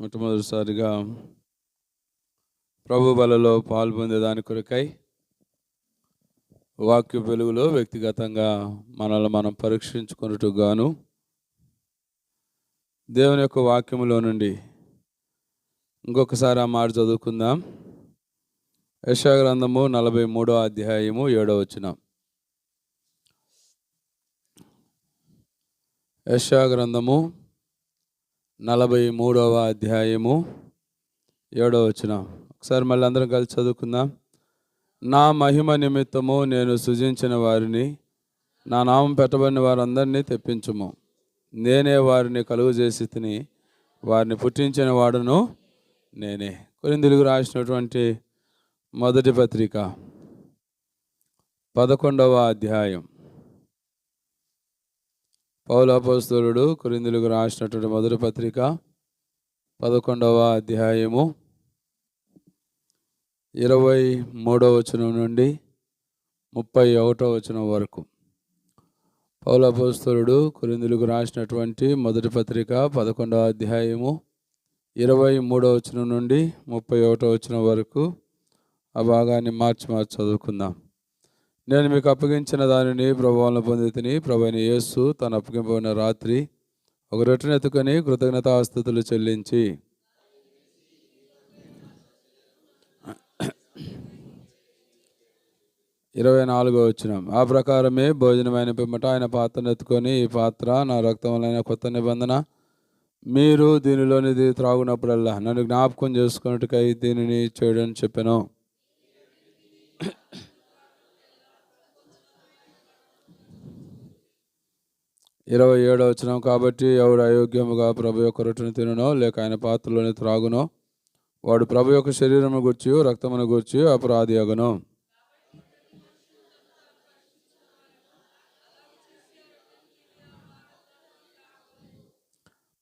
మొట్టమొదటిసారిగా ప్రభు బలలో పాల్పొందేదాని కొరకై వాక్య వెలుగులో వ్యక్తిగతంగా మనల్ని మనం పరీక్షించుకున్నట్టు గాను దేవుని యొక్క వాక్యములో నుండి ఇంకొకసారి ఆ మాట చదువుకుందాం. యెషయా గ్రంథము 43వ అధ్యాయము 7వ వచనం. యెషయా గ్రంథము 43వ అధ్యాయము 7వ వచనం. ఒకసారి మళ్ళీ అందరం కలిసి చదువుకుందాం. నా మహిమ నిమిత్తము నేను సృజించిన వారిని, నా నామం పెట్టబడిన వారందరినీ తెప్పించుము. నేనే వారిని కలుగు చేసి తిని వారిని పుట్టించిన వాడును నేనే. కొరింథీయులకు రాసినటువంటి మొదటి పత్రిక 11వ అధ్యాయం. పౌలు అపోస్తలుడు కొరింథీయులకు రాసినటువంటి మొదటి పత్రిక 11వ అధ్యాయము 23వ వచనం నుండి 31వ వచనం వరకు. పౌలు అపోస్తలుడు కొరింథీయులకు రాసినటువంటి మొదటి పత్రిక 11వ అధ్యాయము 23వ వచనం నుండి 31వ వచనం వరకు ఆ భాగాన్ని మార్చి చదువుకుందాం. నేను మీకు అప్పగించిన దానిని ప్రభువులను పొంది తిని, ప్రభువైన యేసు తను అప్పగింపబడిన రాత్రి ఒక రొట్టెను ఎత్తుకొని కృతజ్ఞతాస్తుతులు చెల్లించి 24వ వచనం. ఆ ప్రకారమే భోజనమైన పిమ్మట ఆయన పాత్రను ఎత్తుకొని, ఈ పాత్ర నా రక్తములైన కొత్త నిబంధన, మీరు దీనిలోనిది త్రాగునప్పుడల్లా నన్ను జ్ఞాపకం చేసుకున్నట్టుకై దీనిని చేయడం చెప్పాను. 27వ వచనం. కాబట్టి ఎవడు అయోగ్యముగా ప్రభు యొక్క రొట్టెను తినునో లేక ఆయన పాత్రలోని త్రాగునో వాడు ప్రభు యొక్క శరీరమును గూర్చి రక్తమును గూర్చి అపరాధి అగును.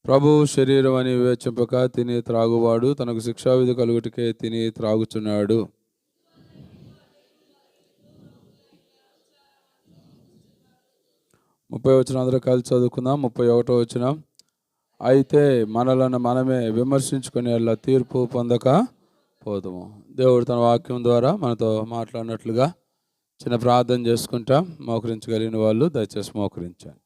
ప్రభు శరీరం అని వివేచింపక తిని త్రాగువాడు తనకు శిక్షావిధి కలుగుటకే తిని త్రాగుచున్నాడు. ముప్పై వచనం అందరూ కలిసి చదువుకుందాం. 31వ వచనం. అయితే మనలను మనమే విమర్శించుకునే తీర్పు పొందక పోదుము. దేవుడు తన వాక్యం ద్వారా మనతో మాట్లాడినట్లుగా చిన్న ప్రార్థన చేసుకుంటాం. మోకరించగలిగిన వాళ్ళు దయచేసి మోకరించాలి.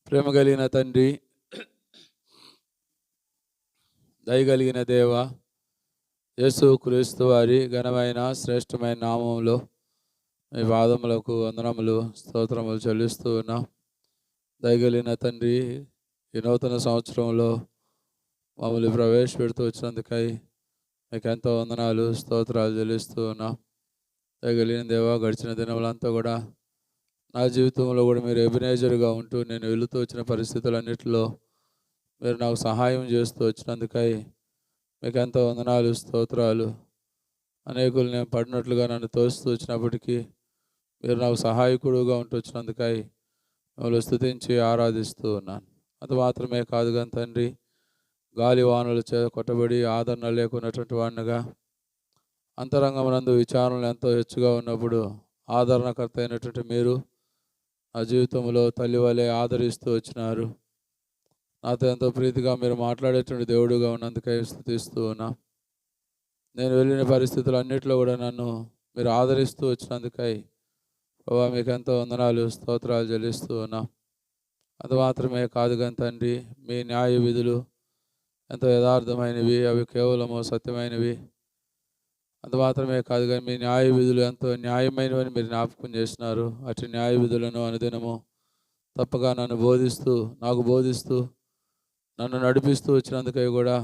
ప్రేమ కలిగిన తండ్రి, దయగలిగిన దేవ, యేసు క్రీస్తు వారి ఘనమైన శ్రేష్టమైన నామములో మీ పాదములకు వందనములు స్తోత్రములు చెల్లిస్తూ ఉన్నాం. దయగలిగిన తండ్రి, ఈ నూతన సంవత్సరంలో మమ్మల్ని ప్రవేశపెడుతూ వచ్చినందుకై మీకు ఎంతో వందనాలు స్తోత్రాలు చెల్లిస్తూ ఉన్నాం. దయగలిగిన దేవ, గడిచిన దినములంతా కూడా నా జీవితంలో కూడా మీరు ఎబినేజర్గా ఉంటూ నేను వెళుతూ వచ్చిన పరిస్థితులన్నిటిలో మీరు నాకు సహాయం చేస్తూ వచ్చినందుకై మీకు ఎంతో వందనాలు స్తోత్రాలు. అనేకులు నేను పడినట్లుగా నన్ను తోస్తూ వచ్చినప్పటికీ మీరు నాకు సహాయకుడుగా ఉంటూ వచ్చినందుకై మిమ్మల్ని స్తుతించి ఆరాధిస్తూ ఉన్నాను. అది మాత్రమే కాదు కానీ తండ్రి, గాలి వానలు కొట్టబడి ఆదరణ లేకున్నటువంటి వాడినిగా, అంతరంగమునందు విచారణలు ఎంతో హెచ్చుగా ఉన్నప్పుడు ఆదరణకర్త అయినటువంటి మీరు నా జీవితంలో తల్లి వలె ఆదరిస్తూ వచ్చినారు. నాతో ఎంతో ప్రీతిగా మీరు మాట్లాడేటువంటి దేవుడుగా ఉన్నందుకై స్తుతిస్తూ ఉన్నా. నేను వెళ్ళిన పరిస్థితులన్నింటిలో కూడా నన్ను మీరు ఆదరిస్తూ వచ్చినందుకై ప్రభా మీకు ఎంతో వందనాలు స్తోత్రాలు చెల్లిస్తూ ఉన్నా. అది మాత్రమే కాదు కానీ తండ్రి, మీ న్యాయ విధులు ఎంతో యథార్థమైనవి, అవి కేవలము సత్యమైనవి. అది మాత్రమే కాదు కానీ మీ న్యాయ విధులు ఎంతో న్యాయమైనవని మీరు జ్ఞాపకం చేసినారు. అటు న్యాయ విధులను అనుదినము తప్పగా నాకు బోధిస్తూ నన్ను నడిపిస్తూ వచ్చినందుకై కూడా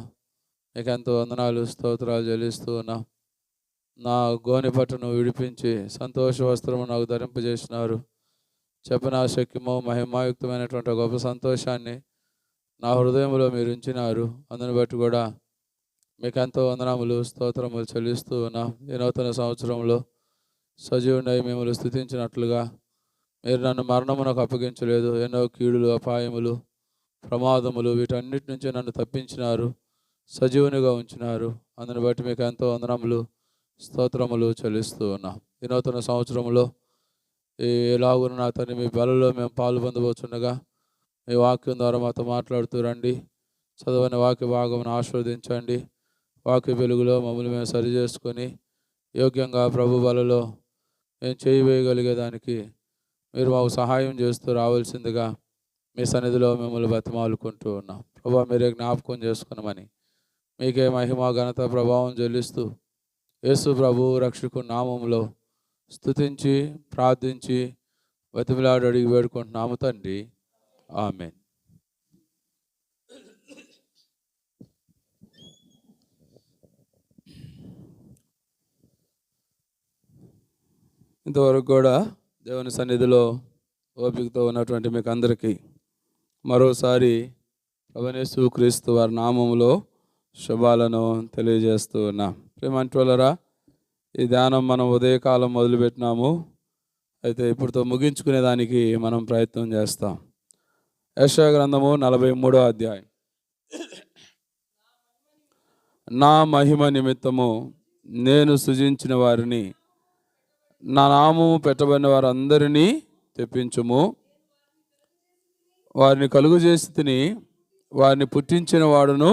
మీకు ఎంతో వందనాలు స్తోత్రాలు చెల్లిస్తూ ఉన్నా. నా గోనె పట్టును విడిపించి సంతోష వస్త్రము నాకు ధరింపజేసినారు. చెప్పనా శక్యమో మహిమాయుక్తమైనటువంటి గొప్ప సంతోషాన్ని నా హృదయంలో మీరు ఉంచినారు. అందుని బట్టి కూడా మీకు ఎంతో వందనములు స్తోత్రములు చెల్లిస్తూ ఉన్నా. ఈ నూతన సంవత్సరంలో సజీవుడై మిమ్మల్ని స్తుతించినట్లుగా మీరు నన్ను మరణమునకు అప్పగించలేదు. ఎన్నో కీడులు, అపాయములు, ప్రమాదములు వీటన్నిటి నుంచి నన్ను తప్పించినారు, సజీవునిగా ఉంచినారు. అందుని బట్టి మీకు ఎంతో వందనములు స్తోత్రములు చెల్లిస్తూ ఉన్నా. ఈ నూతన సంవత్సరంలో ఎలాగున నా తండ్రి మీ బలలో మేము పాలు పొందబోతుండగా మీ వాక్యం ద్వారా మాతో మాట్లాడుతూ రండి. చదవని వాక్య భాగమును ఆస్వాదించండి. వాక్య వెలుగులో మమ్మల్ని మేము సరి చేసుకొని యోగ్యంగా ప్రభు బలలో మేము చేయవేయగలిగేదానికి మీరు మాకు సహాయం చేస్తూ రావాల్సిందిగా మీ సన్నిధిలో మిమ్మల్ని బతిమాలుకుంటూ ఉన్నాం. ప్రభా, మీరే జ్ఞాపకం చేసుకున్నామని మీకే మహిమ ఘనత ప్రభావం చెల్లిస్తూ యేసు ప్రభు రక్షకు నామంలో స్తుతించి ప్రార్థించి బతిమిలాడి అడిగి వేడుకుంటున్నాము తండ్రి. ఆమేన్. ఇంతవరకు కూడా దేవుని సన్నిధిలో ఓపికతో ఉన్నటువంటి మీకు అందరికీ మరోసారి ప్రభువైన యేసుక్రీస్తు వారి నామములో శుభాలను తెలియజేస్తూ ఉన్నాం. ప్రేమంటులారా, ఈ ధ్యానం మనం ఉదయకాలం మొదలుపెట్టినాము. అయితే ఇప్పుడుతో ముగించుకునేదానికి మనం ప్రయత్నం చేస్తాం. యెషయా గ్రంథము 43వ అధ్యాయం. నా మహిమ నిమిత్తము నేను సృజించిన వారిని, నా నామము పెట్టబడిన వారందరినీ తెప్పించుము. వారిని కలుగు చేసి తిని వారిని పుట్టించిన వాడును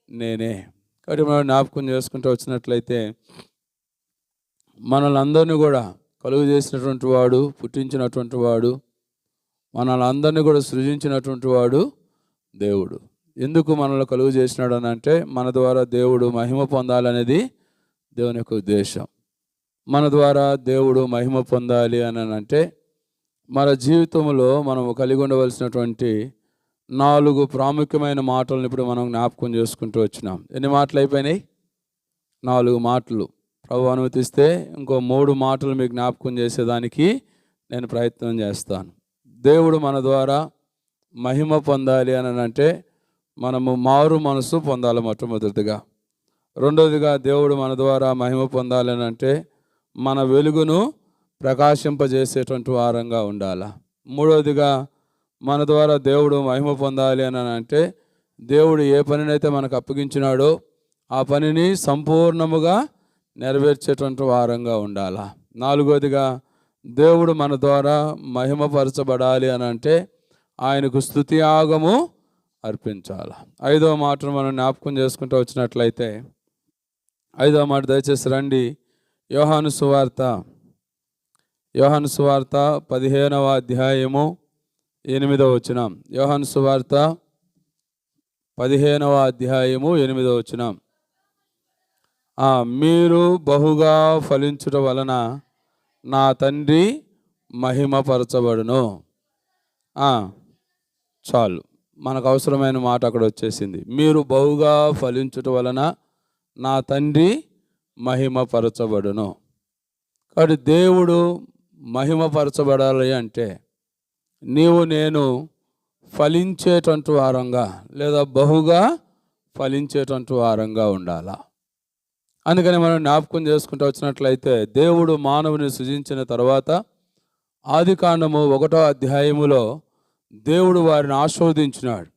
నేనే. కాబట్టి మనం జ్ఞాపకం చేసుకుంటూ వచ్చినట్లయితే మనల్ని అందరినీ కూడా కలుగు చేసినటువంటి వాడు, పుట్టించినటువంటి వాడు, మనల్ని అందరినీ కూడా సృజించినటువంటి వాడు దేవుడు. ఎందుకు మనల్ని కలుగు చేసినాడు అని అంటే మన ద్వారా దేవుడు మహిమ పొందాలనేది దేవుని యొక్క ఉద్దేశం. మన ద్వారా దేవుడు మహిమ పొందాలి అని అంటే మన జీవితంలో మనం కలిగి ఉండవలసినటువంటి 4 ప్రాముఖ్యమైన మాటలను ఇప్పుడు మనం జ్ఞాపకం చేసుకుంటూ వచ్చినాం. ఎన్ని మాటలు అయిపోయినాయి? 4 మాటలు. ప్రభు అనుమతిస్తే ఇంకో 3 మాటలు మీకు జ్ఞాపకం చేసేదానికి నేను ప్రయత్నం చేస్తాను. దేవుడు మన ద్వారా మహిమ పొందాలి అని అంటే మనము మారు మనసు పొందాలి మొట్టమొదటిగా. రెండవదిగా దేవుడు మన ద్వారా మహిమ పొందాలి అని అంటే మన వెలుగును ప్రకాశింపజేసేటువంటి వారంగా ఉండాలి. మూడవదిగా మన ద్వారా దేవుడు మహిమ పొందాలి అని అంటే దేవుడు ఏ పనినైతే మనకు అప్పగించినాడో ఆ పనిని సంపూర్ణముగా నెరవేర్చేటువంటి వారంగా ఉండాలి. నాలుగవదిగా దేవుడు మన ద్వారా మహిమపరచబడాలి అని అంటే ఆయనకు స్తుతి యాగము అర్పించాలి. 5వ మాటను మనం జ్ఞాపకం చేసుకుంటూ వచ్చినట్లయితే 5వ మాట దయచేసి రండి. యోహాను సువార్త 15వ అధ్యాయము 8వ వచనం. యోహాను సువార్త 15వ అధ్యాయము 8వ వచనం. మీరు బహుగా ఫలించుట వలన నా తండ్రి మహిమపరచబడును. చాలు, మనకు అవసరమైన మాట అక్కడ వచ్చేసింది. మీరు బహుగా ఫలించుట వలన నా తండ్రి మహిమపరచబడును. కాబట్టి దేవుడు మహిమపరచబడాలి అంటే నీవు నేను ఫలించేటువంటి వారంగా లేదా బహుగా ఫలించేటువంటి వారంగా ఉండాలా. అందుకని మనం జ్ఞాపకం చేసుకుంటూ వచ్చినట్లయితే దేవుడు మానవుని సృజించిన తర్వాత ఆదికాండము 1వ అధ్యాయములో దేవుడు వారిని ఆశీర్వదించినాడు.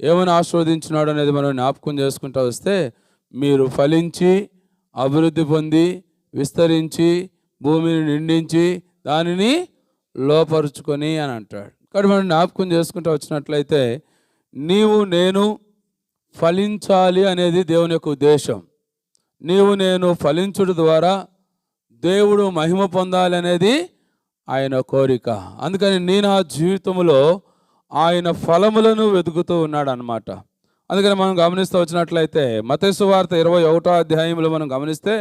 ఏమని ఆశీర్వదించినాడు అనేది మనం జ్ఞాపకం చేసుకుంటూ వస్తే మీరు ఫలించి అభివృద్ధి పొంది విస్తరించి భూమిని నిండించి దానిని లోపరుచుకొని అని అంటాడు. కాబట్టి మనం జ్ఞాపకం చేసుకుంటూ వచ్చినట్లయితే నీవు నేను ఫలించాలి అనేది దేవుని యొక్క ఉద్దేశం. నీవు నేను ఫలించుట ద్వారా దేవుడు మహిమ పొందాలి అనేది ఆయన కోరిక. అందుకని నేను ఆ జీవితంలో ఆయన ఫలములను వెతుకుతూ ఉన్నాడు అన్నమాట. అందుకని మనం గమనిస్తూ వచ్చినట్లయితే మత్తయి సువార్త 21వ అధ్యాయంలో మనం గమనిస్తే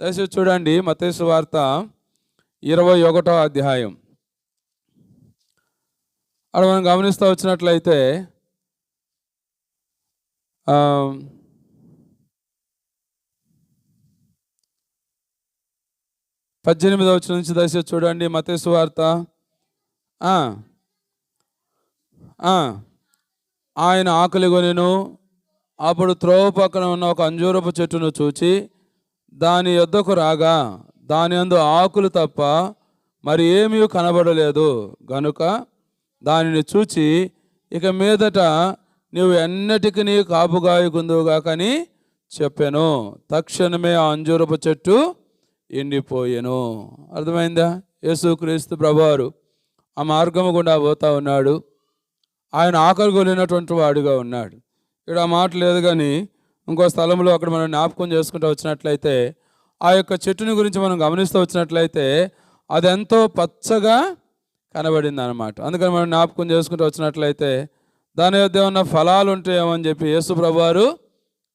దయచేసి చూడండి. మత్తయి సువార్త 21వ అధ్యాయం అక్కడ మనం గమనిస్తూ వచ్చినట్లయితే 18వ వచనం నుంచి దయచేసి చూడండి. మత్తయి సువార్త ఆయన ఆకలి కొనెను. అప్పుడు త్రోవ పక్కన ఉన్న ఒక అంజూరపు చెట్టును చూచి దాని యొద్దకు రాగా దాని యందు ఆకులు తప్ప మరి ఏమీ కనబడలేదు గనుక దానిని చూచి ఇక మీదట నీవు ఎన్నటికి కాపుగాయకుందువుగాకని చెప్పాను. తక్షణమే ఆ అంజూరపు చెట్టు ఎండిపోయాను. అర్థమైందా? యేసుక్రీస్తు ప్రభువారు ఆ మార్గము గుండా పోతా ఉన్నాడు. ఆయన ఆకలి కొలినటువంటి వాడుగా ఉన్నాడు. ఇక్కడ ఆ మాట లేదు, కానీ ఇంకో స్థలంలో అక్కడ మనం జ్ఞాపకం చేసుకుంటూ వచ్చినట్లయితే ఆ యొక్క చెట్టుని గురించి మనం గమనిస్తూ వచ్చినట్లయితే అది ఎంతో పచ్చగా కనబడింది అన్నమాట. అందుకని మనం జ్ఞాపకం చేసుకుంటూ వచ్చినట్లయితే దాని వద్ద ఉన్న ఫలాలు ఉంటాయేమో అని చెప్పి యేసు ప్రభువారు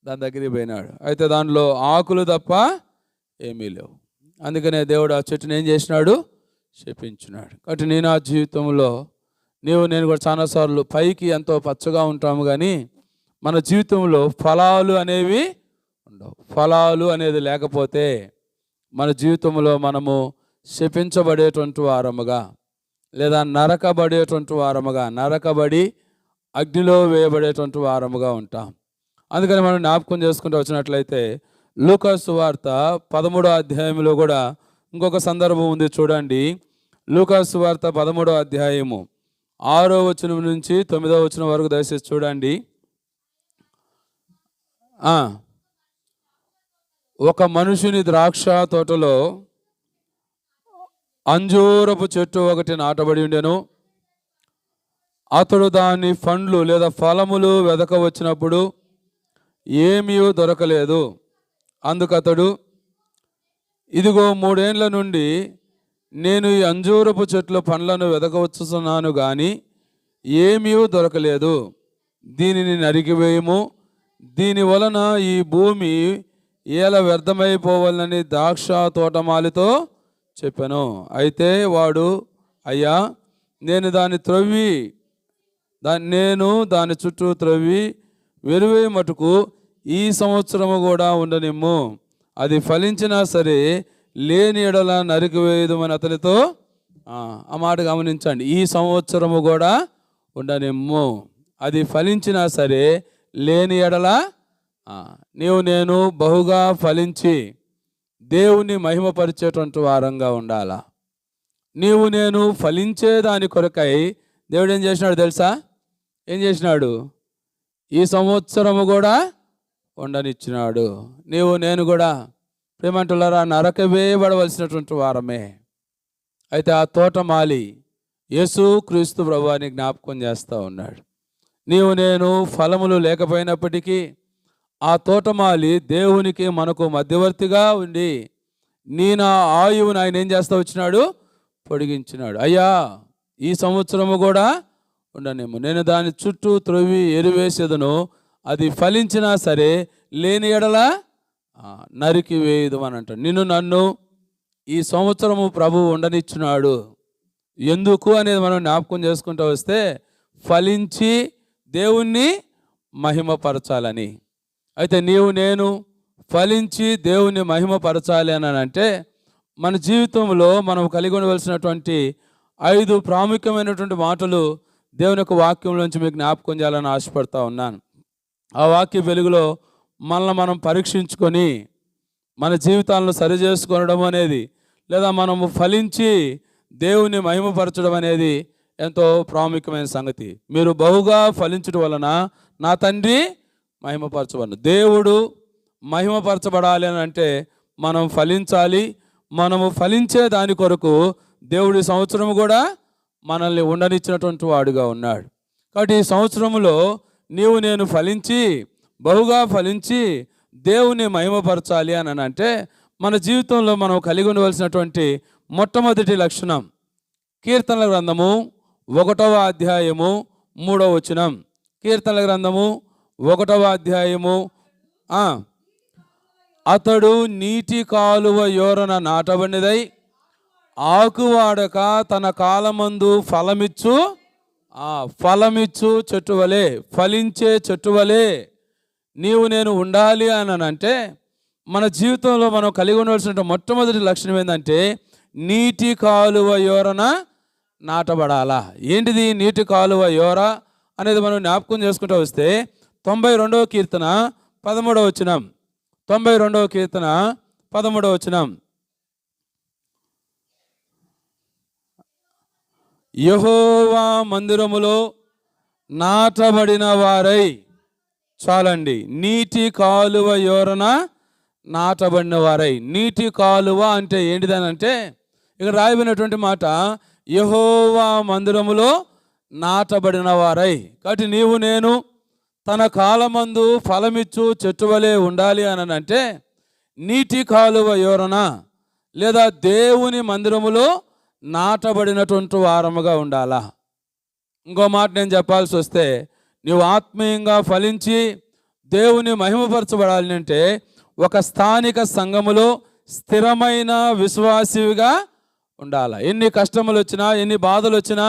దాని దగ్గరికి పోయినాడు. అయితే దానిలో ఆకులు తప్ప ఏమీ లేవు. అందుకనే దేవుడు ఆ చెట్టుని ఏం చేసినాడు? శపించినాడు. కాబట్టి నేను ఆ జీవితంలో నేను కూడా చాలాసార్లు పైకి ఎంతో పచ్చగా ఉంటాము, కానీ మన జీవితంలో ఫలాలు అనేవి ఉండవు. ఫలాలు అనేది లేకపోతే మన జీవితంలో మనము శపించబడేటువంటి వారముగా, లేదా నరకబడేటువంటి వారముగా, నరకబడి అగ్నిలో వేయబడేటువంటి వారముగా ఉంటాం. అందుకని మనం జ్ఞాపకం చేసుకుంటూ వచ్చినట్లయితే లూకా సువార్త 13వ అధ్యాయంలో కూడా ఇంకొక సందర్భం ఉంది, చూడండి. లూకా సువార్త 13వ అధ్యాయము 6వ వచనం నుంచి 9వ వచనం వరకు దయచేసి చూడండి. ఒక మనుషుని ద్రాక్ష తోటలో అంజూరపు చెట్టు ఒకటి నాటబడి ఉండెను. అతడు దాని పండ్లు లేదా ఫలములు వెదక వచ్చినప్పుడు ఏమీ దొరకలేదు. అందుకతడు, ఇదిగో 3 ఏండ్ల నుండి నేను ఈ అంజూరపు చెట్ల పండ్లను వెదకవచ్చుతున్నాను, కానీ ఏమీ దొరకలేదు. దీనిని నరికివేయము, దీని వలన ఈ భూమి ఎలా వ్యర్థమైపోవాలని ద్రాక్ష తోటమాలితో చెప్పాను. అయితే వాడు, అయ్యా, నేను దాని చుట్టూ త్రవ్వి వెరువే మటుకు ఈ సంవత్సరము కూడా ఉండనిమ్ము. అది ఫలించినా సరే లేని ఎడల నరికివేయదుమని అతనితో. ఆ మాట గమనించండి. ఈ సంవత్సరము కూడా ఉండనిమ్ము, అది ఫలించినా సరే లేని ఎడల నేను బహుగా ఫలించి దేవుని మహిమపరిచేటువంటి వారంగా ఉండాలా. నేను ఫలించే దాని కొరకై దేవుడు ఏం చేసినాడు తెలుసా? ఏం చేసినాడు? ఈ సంవత్సరము కూడా ఉండనిచ్చినాడు. నేను కూడా ప్రేమంటులారా నరకవేయబడవలసినటువంటి వారమే. అయితే ఆ తోటమాలి యేసుక్రీస్తు ప్రభువుని జ్ఞాపకం చేస్తూ ఉన్నాడు. నేను ఫలములు లేకపోయినప్పటికీ ఆ తోటమాలి దేవునికి మనకు మధ్యవర్తిగా ఉండి నా ఆయువుని ఆయన ఏం చేస్తూ వచ్చినాడు? పొడిగించినాడు. అయ్యా, ఈ సంవత్సరము కూడా ఉండనేమో, నేను దాని చుట్టూ త్రవ్వి ఎరువేసేదను, అది ఫలించినా సరే లేని ఎడల నరికి వేయదు అని అంటాడు. నన్ను ఈ సంవత్సరము ప్రభువు ఉండనిచ్చినాడు. ఎందుకు అనేది మనం జ్ఞాపకం చేసుకుంటూ వస్తే ఫలించి దేవుణ్ణి మహిమపరచాలని. అయితే నేను ఫలించి దేవుణ్ణి మహిమపరచాలి అని అంటే మన జీవితంలో మనం కలిగి ఉండవలసినటువంటి 5 ప్రాముఖ్యమైనటువంటి మాటలు దేవుని యొక్క వాక్యంలోంచి మీకు జ్ఞాపకం చేయాలని ఆశపడతా ఉన్నాను. ఆ వాక్య వెలుగులో మనల్ని మనం పరీక్షించుకొని మన జీవితాలను సరిచేసుకోవడం అనేది, లేదా మనము ఫలించి దేవుని మహిమపరచడం అనేది ఎంతో ప్రాముఖ్యమైన సంగతి. మీరు బహుగా ఫలించడం వలన నా తండ్రి మహిమపరచబడను. దేవుడు మహిమపరచబడాలి అని అంటే మనం ఫలించాలి. మనము ఫలించే దాని కొరకు దేవుడి సంవత్సరం కూడా మనల్ని ఉండనిచ్చినటువంటి వాడుగా ఉన్నాడు. కాబట్టి ఈ సంవత్సరంలో నేను ఫలించి బహుగా ఫలించి దేవుని మహిమపరచాలి అని అంటే మన జీవితంలో మనం కలిగి ఉండవలసినటువంటి మొట్టమొదటి లక్షణం కీర్తనల గ్రంథము 1వ అధ్యాయము 3వ వచనం. కీర్తనల గ్రంథము 1వ అధ్యాయము అతడు నీటి కాలువ యోరన నాటబడినదై ఆకువాడక తన కాలమందు ఫలమిచ్చు చెట్టు వలె, ఫలించే చెట్టు వలె నేను ఉండాలి అని అంటే మన జీవితంలో మనం కలిగి ఉండవలసిన మొట్టమొదటి లక్షణం ఏంటంటే నీటి కాలువ యోరన నాటబడాలా. ఏంటిది నీటి కాలువ యోర అనేది మనం జ్ఞాపకం చేసుకుంటూ వస్తే 92వ కీర్తన 13వ వచనం. 92వ కీర్తన 13వ వచనం. యెహోవా మందిరములో నాటబడిన వారై, చాలండి, నీటి కాలువ యోరన నాటబడిన వారై. నీటి కాలువ అంటే ఏంటిదనంటే ఇక్కడ రాయబడినటువంటి మాట యెహోవా మందిరములో నాటబడిన వారై. కాబట్టి నీవు నేను తన కాలమందు ఫలమిచ్చు చెట్టు వలె ఉండాలి అని అంటే నీటి కాలువ యోరన లేదా దేవుని మందిరములో నాటబడినటువంటి వారముగా ఉండాలా. ఇంకో మాట నేను చెప్పాల్సి వస్తే, నీవు ఆత్మీయంగా ఫలించి దేవుని మహిమపరచబడాలి అంటే ఒక స్థానిక సంఘములో స్థిరమైన విశ్వాసిగా ఉండాలి. ఎన్ని కష్టములు వచ్చినా, ఎన్ని బాధలు వచ్చినా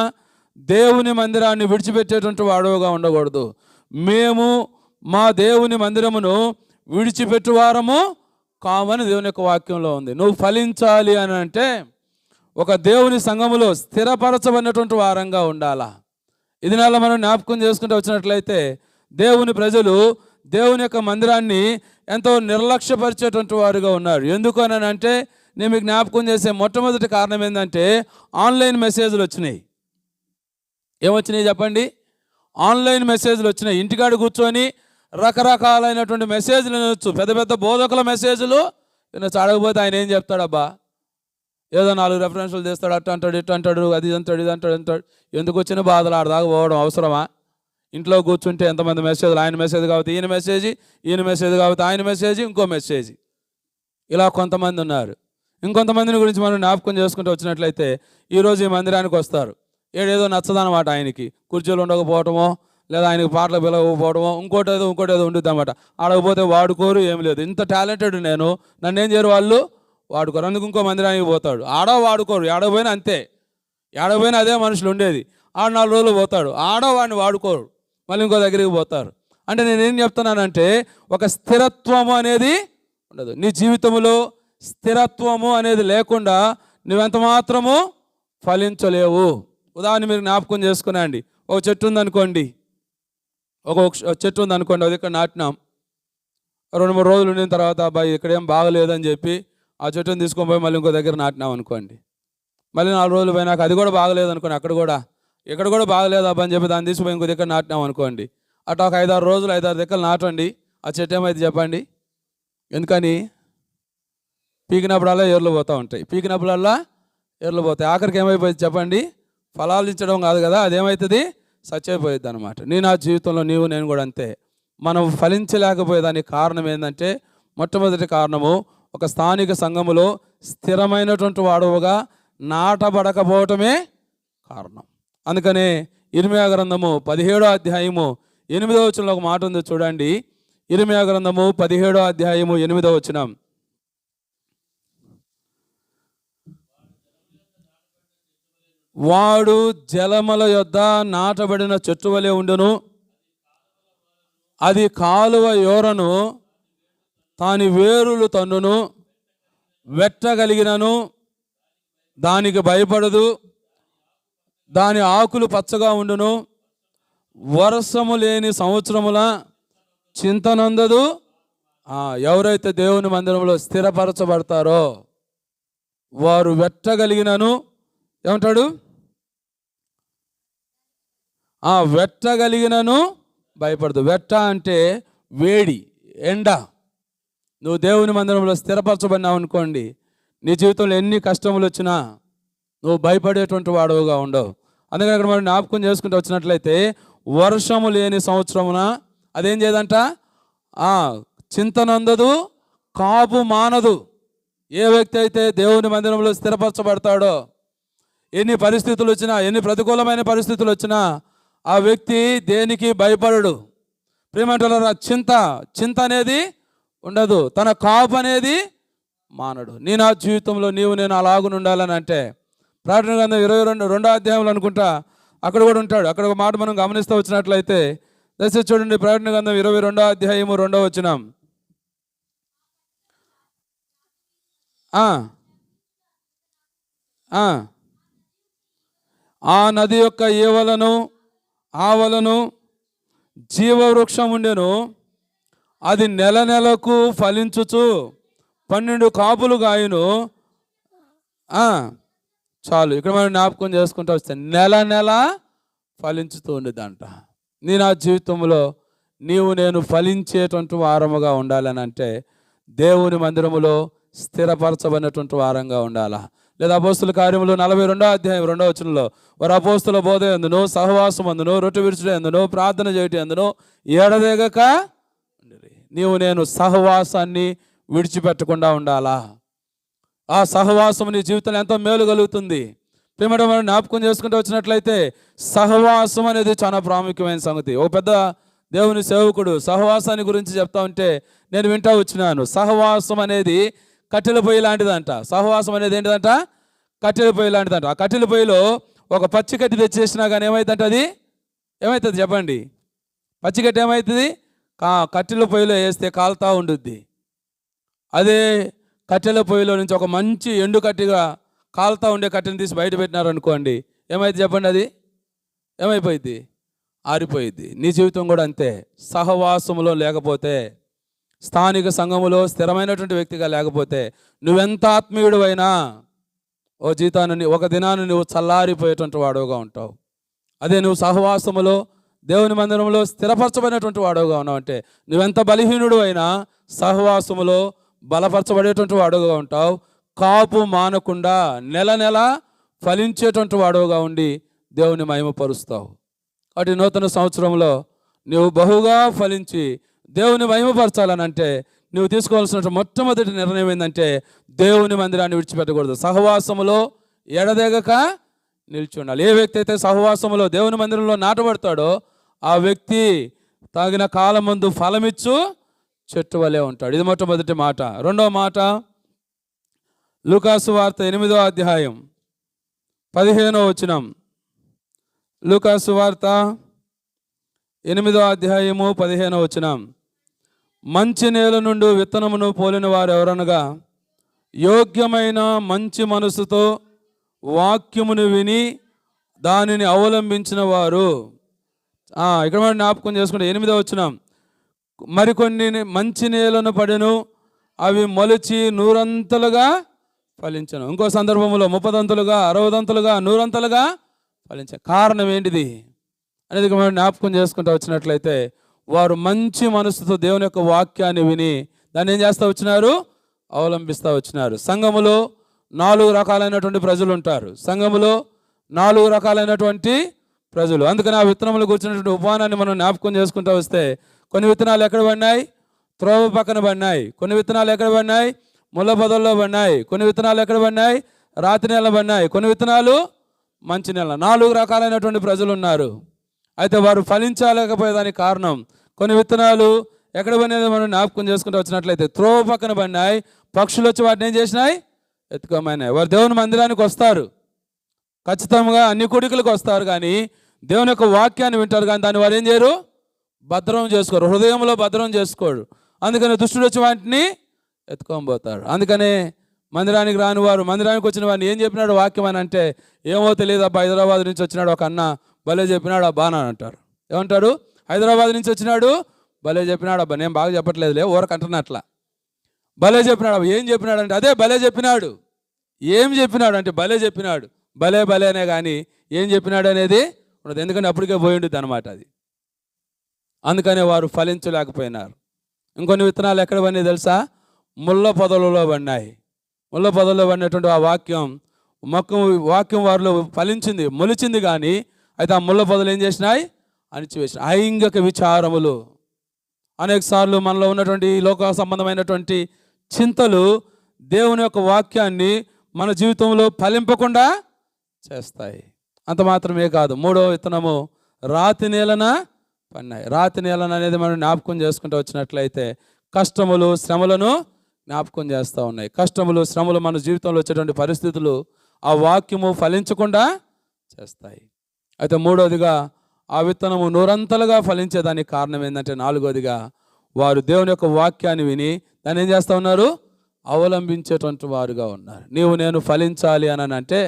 దేవుని మందిరాన్ని విడిచిపెట్టేటువంటి వాడుగా ఉండకూడదు. మేము మా దేవుని మందిరమును విడిచిపెట్టువారము కామని దేవుని యొక్క వాక్యంలో ఉంది. నువ్వు ఫలించాలి అని అంటే ఒక దేవుని సంఘములో స్థిరపరచబడినటువంటి వారంగా ఉండాలా. ఇది నెల మనం జ్ఞాపకం చేసుకుంటూ వచ్చినట్లయితే దేవుని ప్రజలు దేవుని యొక్క మందిరాన్ని ఎంతో నిర్లక్ష్యపరిచేటువంటి వారుగా ఉన్నారు. ఎందుకు అని అంటే నేను మీకు జ్ఞాపకం చేసే మొట్టమొదటి కారణం ఏంటంటే ఆన్లైన్ మెసేజ్లు వచ్చినాయి. ఏమొచ్చినాయి చెప్పండి? ఆన్లైన్ మెసేజ్లు వచ్చినాయి. ఇంటికాడ కూర్చొని రకరకాలైనటువంటి మెసేజ్లు వినొచ్చు. పెద్ద పెద్ద బోధకుల మెసేజ్లు వినొచ్చు. అడగపోతే ఆయన ఏం చెప్తాడబ్బా, ఏదో 4 రెఫరెన్స్లు చేస్తాడు, అట్ట అంటాడు, ఇట్టు అంటాడు, అది అంటాడు, ఇది అంటాడు, అంటాడు. ఎందుకు వచ్చిన బాధలు ఆడదాకా పోవడం అవసరమా? ఇంట్లో కూర్చుంటే ఎంతమంది మెసేజ్లు, ఆయన మెసేజ్ కాబట్టి ఈయన మెసేజ్, ఈయన మెసేజ్ కాబట్టి ఆయన మెసేజ్, ఇంకో మెసేజ్, ఇలా కొంతమంది ఉన్నారు. ఇంకొంతమందిని గురించి మనం జ్ఞాపకం చేసుకుంటూ వచ్చినట్లయితే ఈరోజు ఈ మందిరానికి వస్తారు, ఏడేదో నచ్చదనమాట, ఆయనకి కుర్చీలు ఉండకపోవటమో లేదా ఆయనకి పాటలు పిలవకపోవడమో ఇంకోటి ఏదో ఉండుద్ది అనమాట. ఆడకపోతే వాడుకోరు, ఏమి లేదు. ఇంత టాలెంటెడ్ నేను, నన్ను ఏం చేయరు వాళ్ళు, వాడుకోరు. అందుకు ఇంకో మందిరానికి పోతాడు, ఆడో వాడుకోరు, ఏడపోయినా అంతే, ఏడపోయినా అదే మనుషులు ఉండేది. 4 రోజులు పోతాడు, ఆడో వాడిని వాడుకోరు, మళ్ళీ ఇంకో దగ్గరికి పోతారు. అంటే నేనేం చెప్తున్నానంటే ఒక స్థిరత్వము అనేది ఉండదు. నీ జీవితంలో స్థిరత్వము అనేది లేకుండా నువ్వెంత మాత్రము ఫలించలేవు. ఉదాహరణ మీరు జ్ఞాపకం చేసుకునండి. ఒక చెట్టు ఉందనుకోండి, ఒక చెట్టు ఉందనుకోండి, అది ఇక్కడ నాటినాం. 2-3 రోజులు ఉండిన తర్వాత అబ్బాయి ఇక్కడ ఏం బాగలేదని చెప్పి ఆ చెట్టుని తీసుకొని పోయి మళ్ళీ ఇంకో దగ్గర నాటినాం అనుకోండి. మళ్ళీ 4 రోజులు పోయినాక అది కూడా బాగలేదు అనుకోండి, ఇక్కడ కూడా బాగలేదు అబ్బా అని చెప్పి దాన్ని తీసుకుపోయి ఇంకో దగ్గర నాటినాం అనుకోండి. అట్లా ఒక 5-6 రోజులు 5-6 దగ్గర నాటండి. ఆ చెట్టు ఏమైతే చెప్పండి? ఎందుకని? పీకినప్పుడల్లా ఏర్లు పోతూ ఉంటాయి, పీకినప్పుడల్లా ఏర్లు పోతాయి. ఆఖరికి ఏమైపోయింది చెప్పండి? ఫలాలు ఇచ్చడం కాదు కదా, అదేమవుతుంది? సచ్చైపోయింది అనమాట. నా జీవితంలో నీవు నేను కూడా అంతే. మనం ఫలించలేకపోయేదానికి కారణం ఏంటంటే మొట్టమొదటి కారణము ఒక స్థానిక సంఘములో స్థిరమైనటువంటి వాడువగా నాటబడకపోవటమే కారణం. అందుకనే ఇర్మీయా గ్రంథము 17వ అధ్యాయము 8వ వచనంలో ఒక మాట ఉంది చూడండి. ఇర్మీయా గ్రంథము 17వ అధ్యాయము 8వ వచనం. వాడు జలముల యొద్ద నాటబడిన చెట్టు వలె ఉండును, అది కాలువ యోరను తాని వేరులు తన్నును, వెట్టగలిగినను దానికి భయపడదు, దాని ఆకులు పచ్చగా ఉండును, వర్షము లేని సంవత్సరముల చింతనందదు. ఎవరైతే దేవుని మందిరంలో స్థిరపరచబడతారో వారు వెట్టగలిగినను, ఏమంటాడు? వెట్టగలిగినను భయపడదు. వెట్ట అంటే వేడి, ఎండ. నువ్వు దేవుని మందిరంలో స్థిరపరచబడినావు అనుకోండి, నీ జీవితంలో ఎన్ని కష్టములు వచ్చినా నువ్వు భయపడేటువంటి వాడుగా ఉండవు. అందుకని అక్కడ మనం జ్ఞాపకం చేసుకుంటూ వచ్చినట్లయితే వర్షము లేని సంవత్సరమున అదేం చేయదంట? చింతనందదు, కాపు మానదు. ఏ వ్యక్తి అయితే దేవుని మందిరంలో స్థిరపరచబడతాడో ఎన్ని పరిస్థితులు వచ్చినా, ఎన్ని ప్రతికూలమైన పరిస్థితులు వచ్చినా ఆ వ్యక్తి దేనికి భయపడడు. ప్రియమంటున్నారా? చింత అనేది ఉండదు, తన కాపు అనేది మానడు. నా జీవితంలో నీవు నేను అలాగుని ఉండాలని అంటే ప్రకటన గ్రంథం 22వ అధ్యాయంలో అనుకుంటా అక్కడ కూడా ఉంటాడు. అక్కడ ఒక మాట మనం గమనిస్తూ వచ్చినట్లయితే దయచేసి చూడండి. ప్రకటన గ్రంథం 22వ అధ్యాయము 2వ వచనం. ఆ నది యొక్క ఏవలను ఆవలను జీవవృక్షం ఉండెను, అది నెలకు ఫలించుచు 12 కాపులు గాయను. చాలు, ఇక్కడ మనం జ్ఞాపకం చేసుకుంటూ వస్తే నెల ఫలించుతూ ఉండేదంట. నా జీవితంలో నీవు నేను ఫలించేటువంటి వారముగా ఉండాలని అంటే దేవుని మందిరములో స్థిరపరచబడినటువంటి వారంగా ఉండాలా. లేదా అపోస్తుల కార్యములు 42వ అధ్యాయం 2వ వచనంలో వారు అపోస్తుల బోధ ఎందును, సహవాసం అందును, రొట్టె విరుచుట ఎందును, ప్రార్థన చేయటం ఎందును ఎడతెగక నీవు నేను సహవాసాన్ని విడిచిపెట్టకుండా ఉండాలా. ఆ సహవాసం నీ జీవితంలో ఎంతో మేలు కలుగుతుంది. ప్రేమతో మనం జ్ఞాపకం చేసుకుంటూ వచ్చినట్లయితే సహవాసం అనేది చాలా ప్రాముఖ్యమైన సంగతి. ఒక పెద్ద దేవుని సేవకుడు సహవాసాన్ని గురించి చెప్తా ఉంటే నేను వింటా వచ్చినాను. సహవాసం అనేది కట్టెల పొయ్యి లాంటిదంట. సహవాసం అనేది ఏంటిదంట? కట్టెల పొయ్యి లాంటిదంట. ఆ కట్టెల పొయ్యిలో ఒక పచ్చికట్టి తెచ్చేసినా కానీ ఏమవుతుందంట? అది ఏమవుతుంది చెప్పండి? పచ్చికట్టి ఏమవుతుంది? కట్టెల పొయ్యిలో వేస్తే కాలుతూ ఉండుద్ది. అదే కట్టెల పొయ్యిలో నుంచి ఒక మంచి ఎండు కట్టిగా కాలుతూ ఉండే కట్టెని తీసి బయట పెట్టినారనుకోండి, ఏమైతే చెప్పండి? అది ఏమైపోయింది? ఆరిపోయింది. నీ జీవితం కూడా అంతే. సహవాసములో లేకపోతే, స్థానిక సంఘములో స్థిరమైనటువంటి వ్యక్తిగా లేకపోతే, నువ్వెంత ఆత్మీయుడు అయినా ఒక దినాన్ని నువ్వు చల్లారిపోయేటువంటి వాడుగా ఉంటావు. అదే నువ్వు సహవాసములో దేవుని మందిరంలో స్థిరపరచబడినటువంటి వాడుగా ఉన్నావు అంటే, నువ్వెంత బలహీనుడు అయినా సహవాసములో బలపరచబడేటువంటి వాడుగా ఉంటావు. కాపు మానకుండా నెల నెల ఫలించేటువంటి వాడుగా ఉండి దేవుని మహిమపరుస్తావు. అటు నూతన సంవత్సరంలో నువ్వు బహుగా ఫలించి దేవుని మహిమపరచాలని అంటే నువ్వు తీసుకోవాల్సిన మొట్టమొదటి నిర్ణయం ఏంటంటే దేవుని మందిరాన్ని విడిచిపెట్టకూడదు. సహవాసములో ఎడదెగక నిలిచి ఉండాలి. ఏ వ్యక్తి అయితే సహవాసములో దేవుని మందిరంలో నాటబడతాడో ఆ వ్యక్తి తాగిన కాలం ముందు ఫలమిచ్చు చెట్టు వలె ఉంటాడు. ఇది మొట్టమొదటి మాట. రెండవ మాట లూకాసు వార్త 8వ అధ్యాయం 15వ వచనం. లూకాసు వార్త 8వ అధ్యాయము 15వ వచనం. మంచి నేల నుండి విత్తనమును పోలిన వారు ఎవరనగా యోగ్యమైన మంచి మనసుతో వాక్యమును విని దానిని అవలంబించిన వారు. ఇక్కడ మనం జ్ఞాపకం చేసుకుంటే 8వ వచనం. మరికొన్ని మంచి నేలను పడెను, అవి మొలిచి 100 ఫలించను. ఇంకో సందర్భంలో 30 60 100 ఫలించాను. కారణం ఏంటిది అనేది మనం జ్ఞాపకం చేసుకుంటూ వచ్చినట్లయితే వారు మంచి మనసుతో దేవుని యొక్క వాక్యాన్ని విని దాన్ని ఏం చేస్తూ వచ్చినారు? అవలంబిస్తూ వచ్చినారు. సంఘములో 4 రకాలైనటువంటి ప్రజలు ఉంటారు. సంఘములో 4 రకాలైనటువంటి ప్రజలు. అందుకని ఆ విత్తనములు కూర్చున్నటువంటి ఉపమానాన్ని మనం జ్ఞాపకం చేసుకుంటూ వస్తే కొన్ని విత్తనాలు ఎక్కడ పడినాయి? త్రోవ పక్కన పడినాయి. కొన్ని విత్తనాలు ఎక్కడ పడినాయి? ముళ్ళ పొదల్లో పడినాయి. కొన్ని విత్తనాలు ఎక్కడ పడినాయి? రాతి నెల పడినాయి. కొన్ని విత్తనాలు మంచి నెల. 4 రకాలైనటువంటి ప్రజలు ఉన్నారు. అయితే వారు ఫలించలేకపోయేదానికి కారణం కొన్ని విత్తనాలు ఎక్కడ పడినది మనం జ్ఞాపకం చేసుకుంటూ వచ్చినట్లయితే త్రోవ పక్కన పడినాయి. పక్షులు వచ్చి వాటిని ఏం చేసినాయి? ఎత్తుకోమైనాయి. వారు దేవుని మందిరానికి వస్తారు, ఖచ్చితంగా అన్ని కూడికలకు వస్తారు, కానీ దేవుని యొక్క వాక్యాన్ని వింటారు, కానీ దాన్ని వారు ఏం చేయరు? భద్రం చేసుకోరు, హృదయంలో భద్రం చేసుకోడు. అందుకని దుష్టుడు వచ్చి వాటిని ఎత్తుకొని పోతాడు. అందుకనే మందిరానికి రాని వారు, మందిరానికి వచ్చిన వారిని ఏం చెప్పినాడు వాక్యం అని అంటే, ఏమో తెలియదు అబ్బా, హైదరాబాద్ నుంచి వచ్చినాడు ఒక అన్న, భలే చెప్పినాడు అబ్బా అని అంటారు. ఏమంటారు? హైదరాబాద్ నుంచి వచ్చినాడు, భలే చెప్పినాడు అబ్బా. నేను బాగా చెప్పట్లేదులే, ఊరకంటున్నట్లా. భలే చెప్పినాడు అబ్బా. ఏం చెప్పినాడు అంటే అదే భలే చెప్పినాడు. ఏం చెప్పినాడు అంటే భలే చెప్పినాడు. భలే భలేనే కానీ ఏం చెప్పినాడు అనేది ఉండదు. ఎందుకంటే అప్పటికే పోయి ఉంటుంది అనమాట అది. అందుకనే వారు ఫలించలేకపోయినారు. ఇంకొన్ని విత్తనాలు ఎక్కడ పడినాయి తెలుసా? ముళ్ళ పొదలలో పడినాయి. ముళ్ళ పొదల్లో పడినటువంటి ఆ వాక్యం వారిలో ఫలించింది, మొలిచింది, కానీ అయితే ఆ ముళ్ళ పొదలు ఏం చేసినాయి? అణిచివేసినాయి. ఐంగిక విచారములు. అనేక సార్లు మనలో ఉన్నటువంటి లోక సంబంధమైనటువంటి చింతలు దేవుని యొక్క వాక్యాన్ని మన జీవితంలో ఫలింపకుండా చేస్తాయి. అంత మాత్రమే కాదు, 3వ విత్తనము రాతి నేలన పడినాయి. రాతి నేలన అనేది మనం జ్ఞాపకం చేసుకుంటూ వచ్చినట్లయితే కష్టములు శ్రమలను జ్ఞాపకం చేస్తూ ఉన్నాయి. కష్టములు శ్రమలు మన జీవితంలో వచ్చేటువంటి పరిస్థితులు ఆ వాక్యము ఫలించకుండా చేస్తాయి. అయితే 3వదిగా ఆ విత్తనము 100 ఫలించేదానికి కారణం ఏంటంటే 4వదిగా వారు దేవుని యొక్క వాక్యాన్ని విని దాన్ని ఏం చేస్తూ ఉన్నారు? అవలంబించేటువంటి వారుగా ఉన్నారు. నీవు నేను ఫలించాలి అని అంటే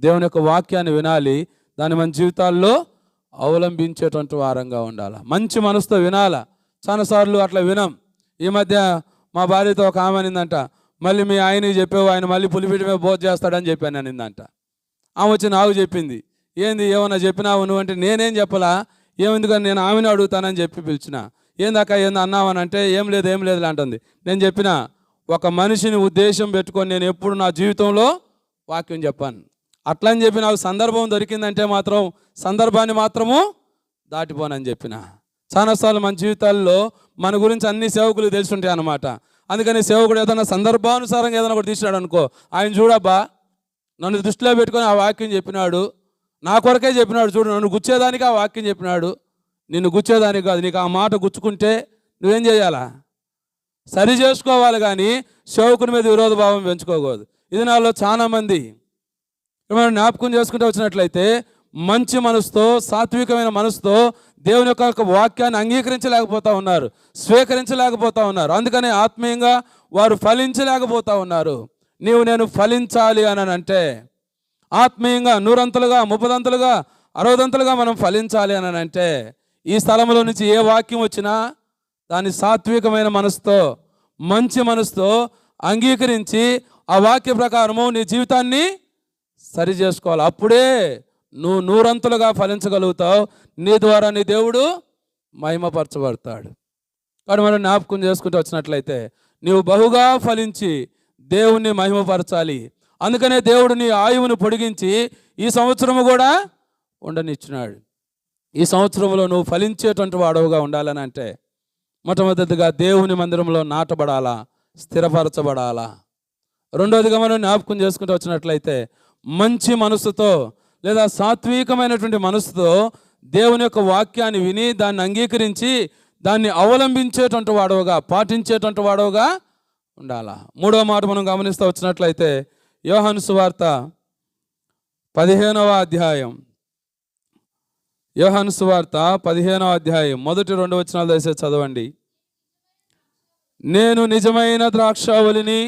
దేవుని యొక్క వాక్యాన్ని వినాలి, దాన్ని మన జీవితాల్లో అవలంబించేటువంటి వారంగా ఉండాలి. మంచి మనసుతో వినాలా. చాలాసార్లు అట్లా వినం. ఈ మధ్య మా భార్యతో ఒక ఆమె అనిందంట, మళ్ళీ మీ ఆయనకి చెప్పావు, ఆయన మళ్ళీ పులిపీటి మీద బోధ చేస్తాడని చెప్పాను అనిందంట. ఆమె వచ్చి నాకు చెప్పింది, ఏంది ఏమన్నా చెప్పినావు నువ్వు అంటే, నేనేం చెప్పలా, ఏమెందుకని నేను ఆమెను అడుగుతానని చెప్పి పిలిచిన. ఏందాక ఏంది అన్నావని అంటే, ఏం లేదు అంటుంది. నేను చెప్పిన, ఒక మనిషిని ఉద్దేశం పెట్టుకొని నేను ఎప్పుడు నా జీవితంలో వాక్యం చెప్పాను. అట్లా అని చెప్పి నాకు సందర్భం దొరికిందంటే మాత్రం సందర్భాన్ని మాత్రము దాటిపోనని చెప్పిన. చాలాసార్లు మన జీవితాల్లో మన గురించి అన్ని సేవకులు తెలుసుంటాయి అన్నమాట. అందుకని సేవకుడు ఏదైనా సందర్భానుసారంగా ఏదైనా ఒకటి తీసినాడు అనుకో, ఆయన చూడబ్బా నన్ను దృష్టిలో పెట్టుకొని ఆ వాక్యం చెప్పినాడు, నా కొరకే చెప్పినాడు చూడు, నన్ను గుచ్చేదానికి ఆ వాక్యం చెప్పినాడు, నిన్ను గుచ్చేదానికి కాదు. నీకు ఆ మాట గుచ్చుకుంటే నువ్వేం చేయాలా? సరి చేసుకోవాలి, కానీ సేవకుని మీద విరోధ భావం పెంచుకోకూడదు. ఇది నాలో చాలామంది మనం జ్ఞాపకం చేసుకుంటూ వచ్చినట్లయితే మంచి మనసుతో, సాత్వికమైన మనసుతో దేవుని యొక్క వాక్యాన్ని అంగీకరించలేకపోతా ఉన్నారు, స్వీకరించలేకపోతా ఉన్నారు. అందుకని ఆత్మీయంగా వారు ఫలించలేకపోతా ఉన్నారు. నేను ఫలించాలి అని అంటే, ఆత్మీయంగా 100 30 60 మనం ఫలించాలి అని అంటే, ఈ స్థలంలో నుంచి ఏ వాక్యం వచ్చినా దాన్ని సాత్వికమైన మనసుతో, మంచి మనసుతో అంగీకరించి ఆ వాక్య ప్రకారము నీ జీవితాన్ని సరి చేసుకోవాలి. అప్పుడే నువ్వు 100 ఫలించగలుగుతావు. నీ ద్వారా నీ దేవుడు మహిమపరచబడతాడు. కానీ మనం జ్ఞాపకం చేసుకుంటూ వచ్చినట్లయితే నీవు బహుగా ఫలించి దేవుణ్ణి మహిమపరచాలి. అందుకనే దేవుడు నీ ఆయువును పొడిగించి ఈ సంవత్సరము కూడా ఉండనిచ్చినాడు. ఈ సంవత్సరంలో నువ్వు ఫలించేటువంటి వాడవుగా ఉండాలని అంటే మొట్టమొదటిగా దేవుని మందిరంలో నాటబడాలా, స్థిరపరచబడాలా. రెండవదిగా మనం జ్ఞాపకం చేసుకుంటూ వచ్చినట్లయితే మంచి మనసుతో లేదా సాత్వికమైనటువంటి మనసుతో దేవుని యొక్క వాక్యాన్ని విని దాన్ని అంగీకరించి దాన్ని అవలంబించేటువంటి వాడవుగా, పాటించేటువంటి వాడవుగా ఉండాలా. మూడవ మాట మనం గమనిస్తూ వచ్చినట్లయితే యోహాను సువార్త 15వ అధ్యాయం, యోహాను సువార్త 15వ అధ్యాయం మొదటి 2 వచనాలు దయచేసి చదవండి. నేను నిజమైన ద్రాక్షావళిని,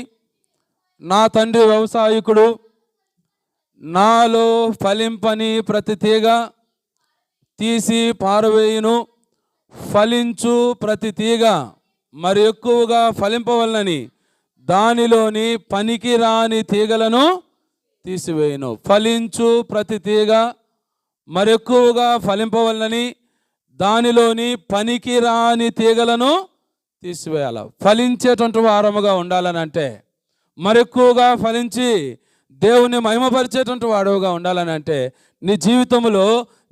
నా తండ్రి వ్యవసాయకుడు, నాలో ఫలింపని ప్రతి తీగ తీసి పారవేయును, ఫలించు ప్రతి తీగ మరి ఎక్కువగా ఫలింపవలనని దానిలోని పనికి రాని తీగలను తీసివేయును. ఫలించు ప్రతి తీగ మరి ఎక్కువగా ఫలింపవలనని దానిలోని పనికి రాని తీగలను తీసివేయాలి. ఫలించేటువంటి వారముగా ఉండాలని అంటే, మరెక్కువగా ఫలించి దేవుని మహిమపరిచేటువంటి వాడవుగా ఉండాలని అంటే నీ జీవితంలో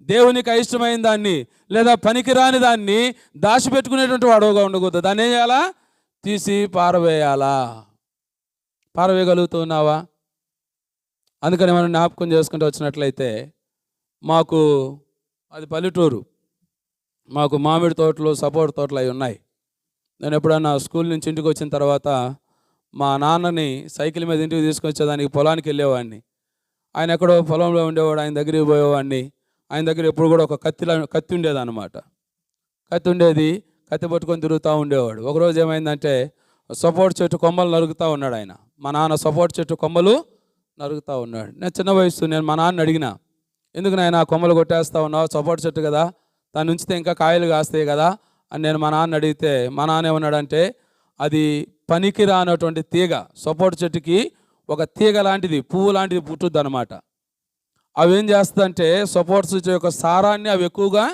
దేవునికి అయిష్టమైన దాన్ని లేదా పనికిరాని దాన్ని దాచిపెట్టుకునేటువంటి వాడవుగా ఉండకూడదు. దాన్ని ఏం చేయాలా? తీసి పారవేయాలా. పారవేయగలుగుతున్నావా? అందుకని మనం జ్ఞాపకం చేసుకుంటూ వచ్చినట్లయితే మాకు అది పల్లెటూరు, మాకు మామిడి తోటలు, సపోటా తోటలు అవి ఉన్నాయి. నేను ఎప్పుడన్నా స్కూల్ నుంచి ఇంటికి వచ్చిన తర్వాత మా నాన్నని సైకిల్ మీద ఇంటికి తీసుకొచ్చేదానికి పొలానికి వెళ్ళేవాడిని. ఆయన ఎక్కడో పొలంలో ఉండేవాడు, ఆయన దగ్గరికి పోయేవాడిని. ఆయన దగ్గర ఎప్పుడు కూడా ఒక కత్తి ఉండేది అన్నమాట. కత్తి ఉండేది, కత్తి పట్టుకొని తిరుగుతూ ఉండేవాడు. ఒకరోజు ఏమైందంటే సపోటా చెట్టు కొమ్మలు నరుగుతూ ఉన్నాడు ఆయన. మా నాన్న సపోటా చెట్టు కొమ్మలు నరుగుతూ ఉన్నాడు. నేను చిన్న వయసు, నేను మా నాన్న అడిగిన, ఎందుకు నాయన కొమ్మలు కొట్టేస్తా ఉన్నావు, సపోటా చెట్టు కదా, దాన్ని ఉంచితే ఇంకా కాయలు కాస్తాయి కదా అని నేను మా నాన్న అడిగితే, మా నాన్న ఏమన్నాడంటే, అది పనికి రానటువంటి తీగ, సపోటా చెట్టుకి ఒక తీగ లాంటిది, పువ్వు లాంటిది పుట్టుద్ది అనమాట. అవి ఏం చేస్తుందంటే సపోటా చెట్టు యొక్క సారాన్ని అవి ఎక్కువగా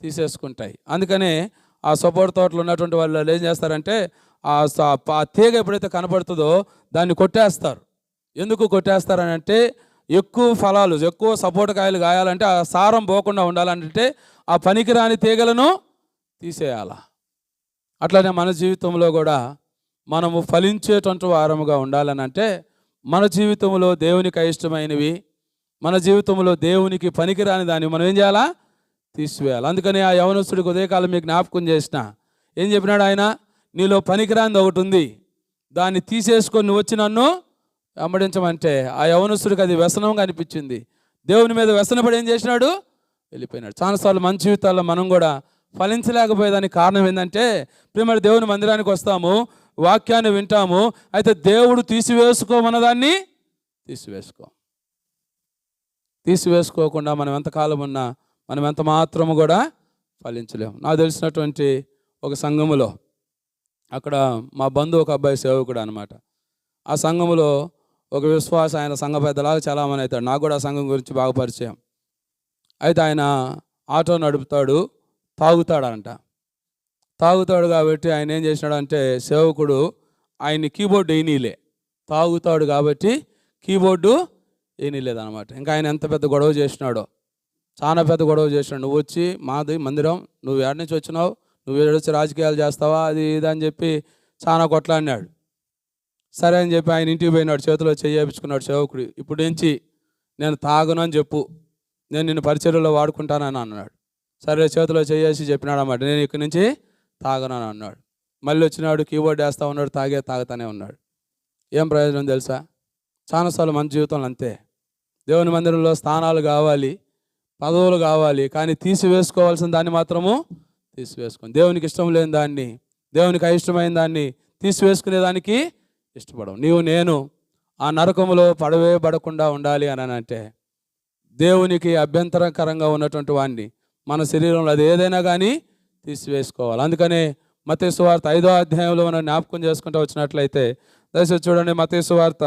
తీసేసుకుంటాయి. అందుకనే ఆ సపోటా తోటలో ఉన్నటువంటి వాళ్ళు ఏం చేస్తారంటే ఆ తీగ ఎప్పుడైతే కనపడుతుందో దాన్ని కొట్టేస్తారు. ఎందుకు కొట్టేస్తారని అంటే ఎక్కువ ఫలాలు, ఎక్కువ సపోటా కాయలు కాయాలంటే ఆ సారం పోకుండా ఉండాలంటే ఆ పనికిరాని తీగలను తీసేయాల. అట్లనే మన జీవితంలో కూడా మనము ఫలించేటువంటి వారముగా ఉండాలని అంటే మన జీవితంలో దేవునికి అయిష్టమైనవి, మన జీవితంలో దేవునికి పనికిరాని దాన్ని మనం ఏం చేయాలా? తీసివేయాలి. అందుకని ఆ యవనస్తుడికి ఉదయకాలం మీకు జ్ఞాపకం చేసిన, ఏం చెప్పినాడు ఆయన? నీలో పనికిరానిది ఒకటి ఉంది, దాన్ని తీసేసుకొని నువ్వు వచ్చి నన్ను వెంబడించమంటే ఆ యవనస్తుడికి అది వ్యసనంగా అనిపించింది. దేవుని మీద వ్యసనపడి ఏం చేసినాడు? వెళ్ళిపోయినాడు. చాలాసార్లు మన జీవితాల్లో మనం కూడా ఫలించలేకపోయేదానికి కారణం ఏంటంటే, ప్రియమైన దేవుని మందిరానికి వస్తాము, వాక్యాన్ని వింటాము, అయితే దేవుడు తీసివేసుకోమన్నదాన్ని తీసివేసుకోకుండా మనం ఎంతకాలం ఉన్నా మనం ఎంత మాత్రము కూడా ఫలించలేము. నాకు తెలిసినటువంటి ఒక సంఘములో, అక్కడ మా బంధువు ఒక అబ్బాయి సేవకుడు అనమాట. ఆ సంఘములో ఒక విశ్వాస, ఆయన సంఘ పెద్దలాగా చాలామంది అవుతాడు. నాకు కూడా ఆ సంఘం గురించి బాగా పరిచయం. అయితే ఆయన ఆటో నడుపుతాడు, తాగుతాడంట. తాగుతాడు కాబట్టి ఆయన ఏం చేసినాడంటే, సేవకుడు ఆయన్ని కీబోర్డు వేయనీలే, తాగుతాడు కాబట్టి కీబోర్డు ఏనీలేదనమాట. ఇంకా ఆయన ఎంత పెద్ద గొడవ చేసినాడో, చాలా పెద్ద గొడవ చేసినాడు. నువ్వు వచ్చి మాది మందిరం, నువ్వు ఏడ నుంచి వచ్చినావు, నువ్వు ఏడొచ్చి రాజకీయాలు చేస్తావా, అది ఇది అని చెప్పి చాలా కొట్లాడినాడు. సరే అని చెప్పి ఆయన ఇంటికి పోయినాడు, చేతిలో చేయించుకున్నాడు సేవకుడు. ఇప్పుడు నుంచి నేను తాగను అని చెప్పు, నేను నిన్ను పరిచర్యలో వాడుకుంటానని అన్నాడు. సరే చేతిలో చేసి చెప్పినాడు అన్నమాట, నేను ఇక్కడి నుంచి తాగను అని అన్నాడు. మళ్ళీ వచ్చినాడు, కీబోర్డ్ వేస్తూ ఉన్నాడు, తాగుతానే ఉన్నాడు. ఏం ప్రయోజనం తెలుసా? చాలాసార్లు మన జీవితంలో అంతే. దేవుని మందిరంలో స్థానాలు కావాలి, పదవులు కావాలి, కానీ తీసివేసుకోవాల్సిన దాన్ని మాత్రము తీసివేసుకోండి. దేవునికి ఇష్టం లేని దాన్ని, దేవునికి అయిష్టమైన దాన్ని తీసివేసుకునేదానికి ఇష్టపడవు. నేను ఆ నరకములో పడకుండా ఉండాలి అని అంటే దేవునికి అభ్యంతరకరంగా ఉన్నటువంటి వాడిని మన శరీరంలో అది ఏదైనా కానీ తీసివేసుకోవాలి. అందుకనే మత్తయి సువార్త 5వ అధ్యాయంలో మనం జ్ఞాపకం చేసుకుంటూ వచ్చినట్లయితే, దయచేసి చూడండి, మత్తయి సువార్త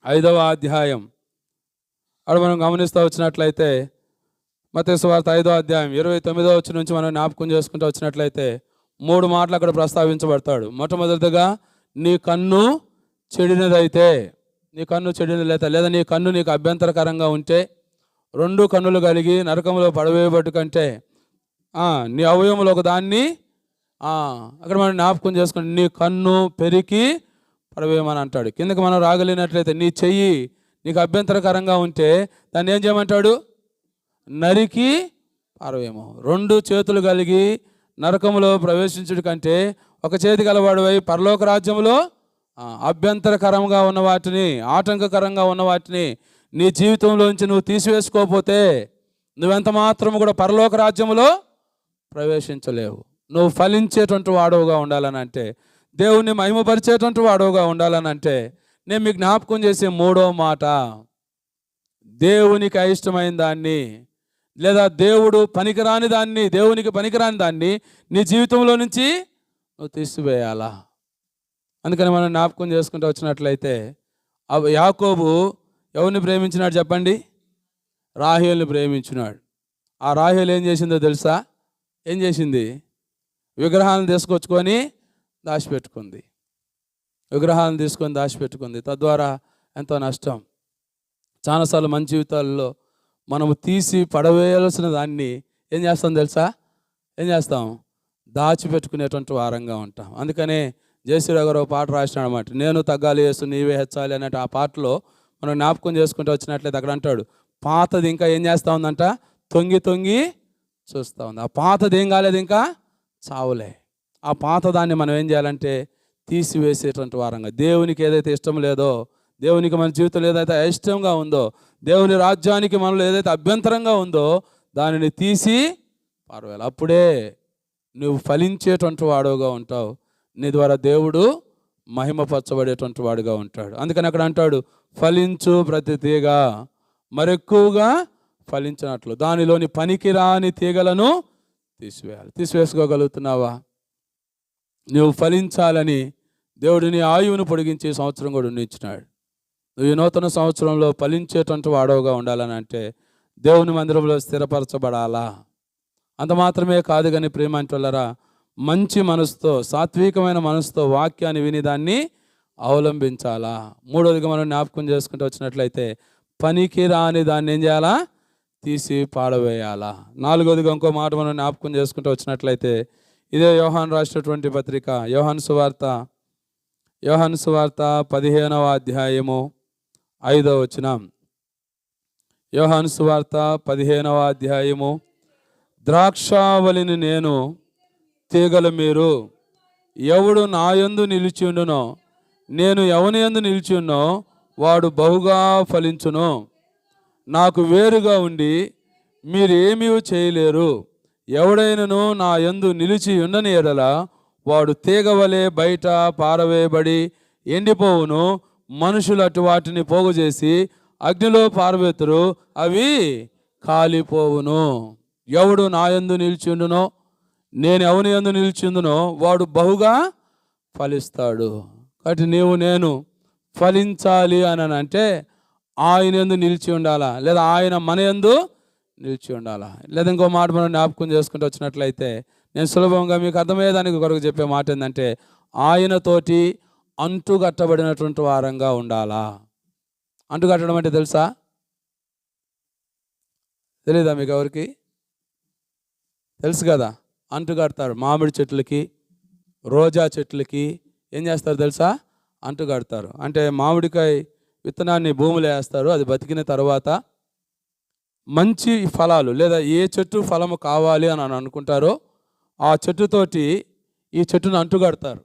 5వ అధ్యాయం అక్కడ మనం గమనిస్తూ వచ్చినట్లయితే, మత్తయి సువార్త 5వ అధ్యాయం 29వ వచనం నుంచి మనం జ్ఞాపకం చేసుకుంటూ వచ్చినట్లయితే 3 మాటలు అక్కడ ప్రస్తావించబడతాడు. మొట్టమొదటిగా, నీ కన్ను చెడినదైతే, నీ కన్ను చెడినదైతే, లేదా నీ కన్ను నీకు అభ్యంతరకరంగా ఉంటే, 2 కన్నులు కలిగి నరకంలో పడవేయబట్టు కంటే నీ అవయవంలో ఒక దాన్ని అక్కడ మనం జ్ఞాపకం చేసుకుంటే నీ కన్ను పెరికి పడవేయమని అంటాడు. కిందకి మనం రాగలిగినట్లయితే, నీ చెయ్యి నీకు అభ్యంతరకరంగా ఉంటే దాన్ని ఏం చేయమంటాడు? నరికి పారవేయము. 2 చేతులు కలిగి నరకములో ప్రవేశించుడి కంటే ఒక చేతి గలవాడివై పరలోక రాజ్యంలో అభ్యంతరకరంగా ఉన్న వాటిని, ఆటంకకరంగా ఉన్న వాటిని నీ జీవితంలోంచి నువ్వు తీసివేసుకోకపోతే నువ్వెంత మాత్రం కూడా పరలోక రాజ్యంలో ప్రవేశించలేవు. నువ్వు ఫలించేటువంటి వాడవుగా ఉండాలని అంటే, దేవుణ్ణి మహిమపరిచేటువంటి వాడవుగా ఉండాలని అంటే, నేను మీకు జ్ఞాపకం చేసే 3వ మాట, దేవునికి అయిష్టమైన దాన్ని, లేదా దేవుడు పనికిరాని దాన్ని, దేవునికి పనికిరాని దాన్ని నీ జీవితంలో నుంచి నువ్వు తీసివేయాలా. అందుకని మనం జ్ఞాపకం చేసుకుంటూ వచ్చినట్లయితే, యాకోబు ఎవరిని ప్రేమించినాడు చెప్పండి? రాహేలుని ప్రేమించినాడు. ఆ రాహేలు ఏం చేసిందో తెలుసా? ఏం చేసింది? విగ్రహాలను తీసుకొచ్చుకొని దాచిపెట్టుకుంది. విగ్రహాలను తీసుకొని దాచిపెట్టుకుంది. తద్వారా ఎంతో నష్టం. చాలాసార్లు మన జీవితాల్లో మనము తీసి పడవేయాల్సిన దాన్ని ఏం చేస్తాం తెలుసా? ఏం చేస్తాం? దాచిపెట్టుకునేటువంటి వారంగా ఉంటాం. అందుకనే జయశ్రీరావు గారు పాట రాసినాడు అన్నమాట, నేను తగ్గాలి యేసు నీవే హెచ్చాలి అన్నట్టు. ఆ పాటలో మనం జ్ఞాపకం చేసుకుంటూ వచ్చినట్లయితే అక్కడ అంటాడు, పాతది ఇంకా ఏం చేస్తూ ఉందంట? తొంగి తొంగి చూస్తూ ఉంది. ఆ పాతది ఏం కాలేదు, ఇంకా చావులే. ఆ పాత దాన్ని మనం ఏం చేయాలంటే తీసివేసేటువంటి వారంగా, దేవునికి ఏదైతే ఇష్టం లేదో, దేవునికి మన జీవితంలో ఏదైతే ఇష్టంగా ఉందో, దేవుని రాజ్యానికి మనలో ఏదైతే అభ్యంతరంగా ఉందో దానిని తీసి పారవేయాలి. అప్పుడే నువ్వు ఫలించేటువంటి వాడుగా ఉంటావు. నీ ద్వారా దేవుడు మహిమపరచబడేటువంటి వాడుగా ఉంటాడు. అందుకని అక్కడ అంటాడు, ఫలించు ప్రతి తీగ మరెక్కువగా ఫలించినట్లు దానిలోని పనికిరాని తీగలను తీసివేయాలి. తీసివేసుకోగలుగుతున్నావా? నువ్వు ఫలించాలని దేవుడు నీ ఆయువును పొడిగించి సంవత్సరం కూడా ఉండించినాడు. నువ్వు ఈ నూతన సంవత్సరంలో ఫలించేటువంటి వాడవుగా ఉండాలని అంటే దేవుని మందిరంలో స్థిరపరచబడాలా. అంత మాత్రమే కాదు కానీ ప్రేమంటులారా, మంచి మనసుతో, సాత్వికమైన మనసుతో వాక్యాన్ని విని దాన్ని అవలంబించాలా. 3వదిగా మనం జ్ఞాపకం చేసుకుంటూ వచ్చినట్లయితే, పనికి రాని దాన్ని ఏం చేయాలా? తీసి పాడవేయాలా. 4వదిగా ఇంకో మాట మనం జ్ఞాపకం చేసుకుంటూ వచ్చినట్లయితే, ఇదే యోహాను రాసినటువంటి పత్రిక, యోహాను సువార్త 15వ అధ్యాయము 5వ వచనం. యోహాను సువార్త 15వ అధ్యాయము, ద్రాక్షావళిని నేను, తీగలు మీరు, ఎవడు నా యందు నిలిచి ఉండునో, నేను ఎవని యందు నిలిచి ఉన్నో వాడు బహుగా ఫలించును. నాకు వేరుగా ఉండి మీరు ఏమీ చేయలేరు. ఎవడైనను నా యందు నిలిచి ఉండని ఎడల వాడు తీగవలే బయట పారవేయబడి ఎండిపోవును. మనుషులు అటు వాటిని పోగు చేసి అగ్నిలో పారవేతురు, అవి కాలిపోవును. ఎవడు నా యందు నిలిచి ఉండునో, నేను ఎవని యందు నిలిచి ఉందునో వాడు బహుగా ఫలిస్తాడు. కాబట్టి నేను ఫలించాలి అని అంటే ఆయన యందు నిలిచి ఉండాలా, లేదా ఆయన మన యందు నిలిచి ఉండాలా. లేదా ఇంకో మాట మనం జ్ఞాపకం చేసుకుంటూ వచ్చినట్లయితే, నేను సులభంగా మీకు అర్థమయ్యేదానికి కొరకు చెప్పే మాట ఏంటంటే, ఆయనతోటి అంటుగట్టబడినటువంటి వారంగా ఉండాలా. అంటుకట్టడం అంటే తెలుసా? తెలీదా మీకు ఎవరికి? తెలుసు కదా, అంటుకడతారు. మామిడి చెట్లకి, రోజా చెట్లకి ఏం చేస్తారు తెలుసా? అంటుకడతారు. అంటే మామిడికాయ విత్తనాన్ని భూమిలో వేస్తారు. అది బతికిన తర్వాత మంచి ఫలాలు లేదా ఏ చెట్టు ఫలము కావాలి అని అనుకుంటారో ఆ చెట్టుతోటి ఈ చెట్టును అంటుకడతారు.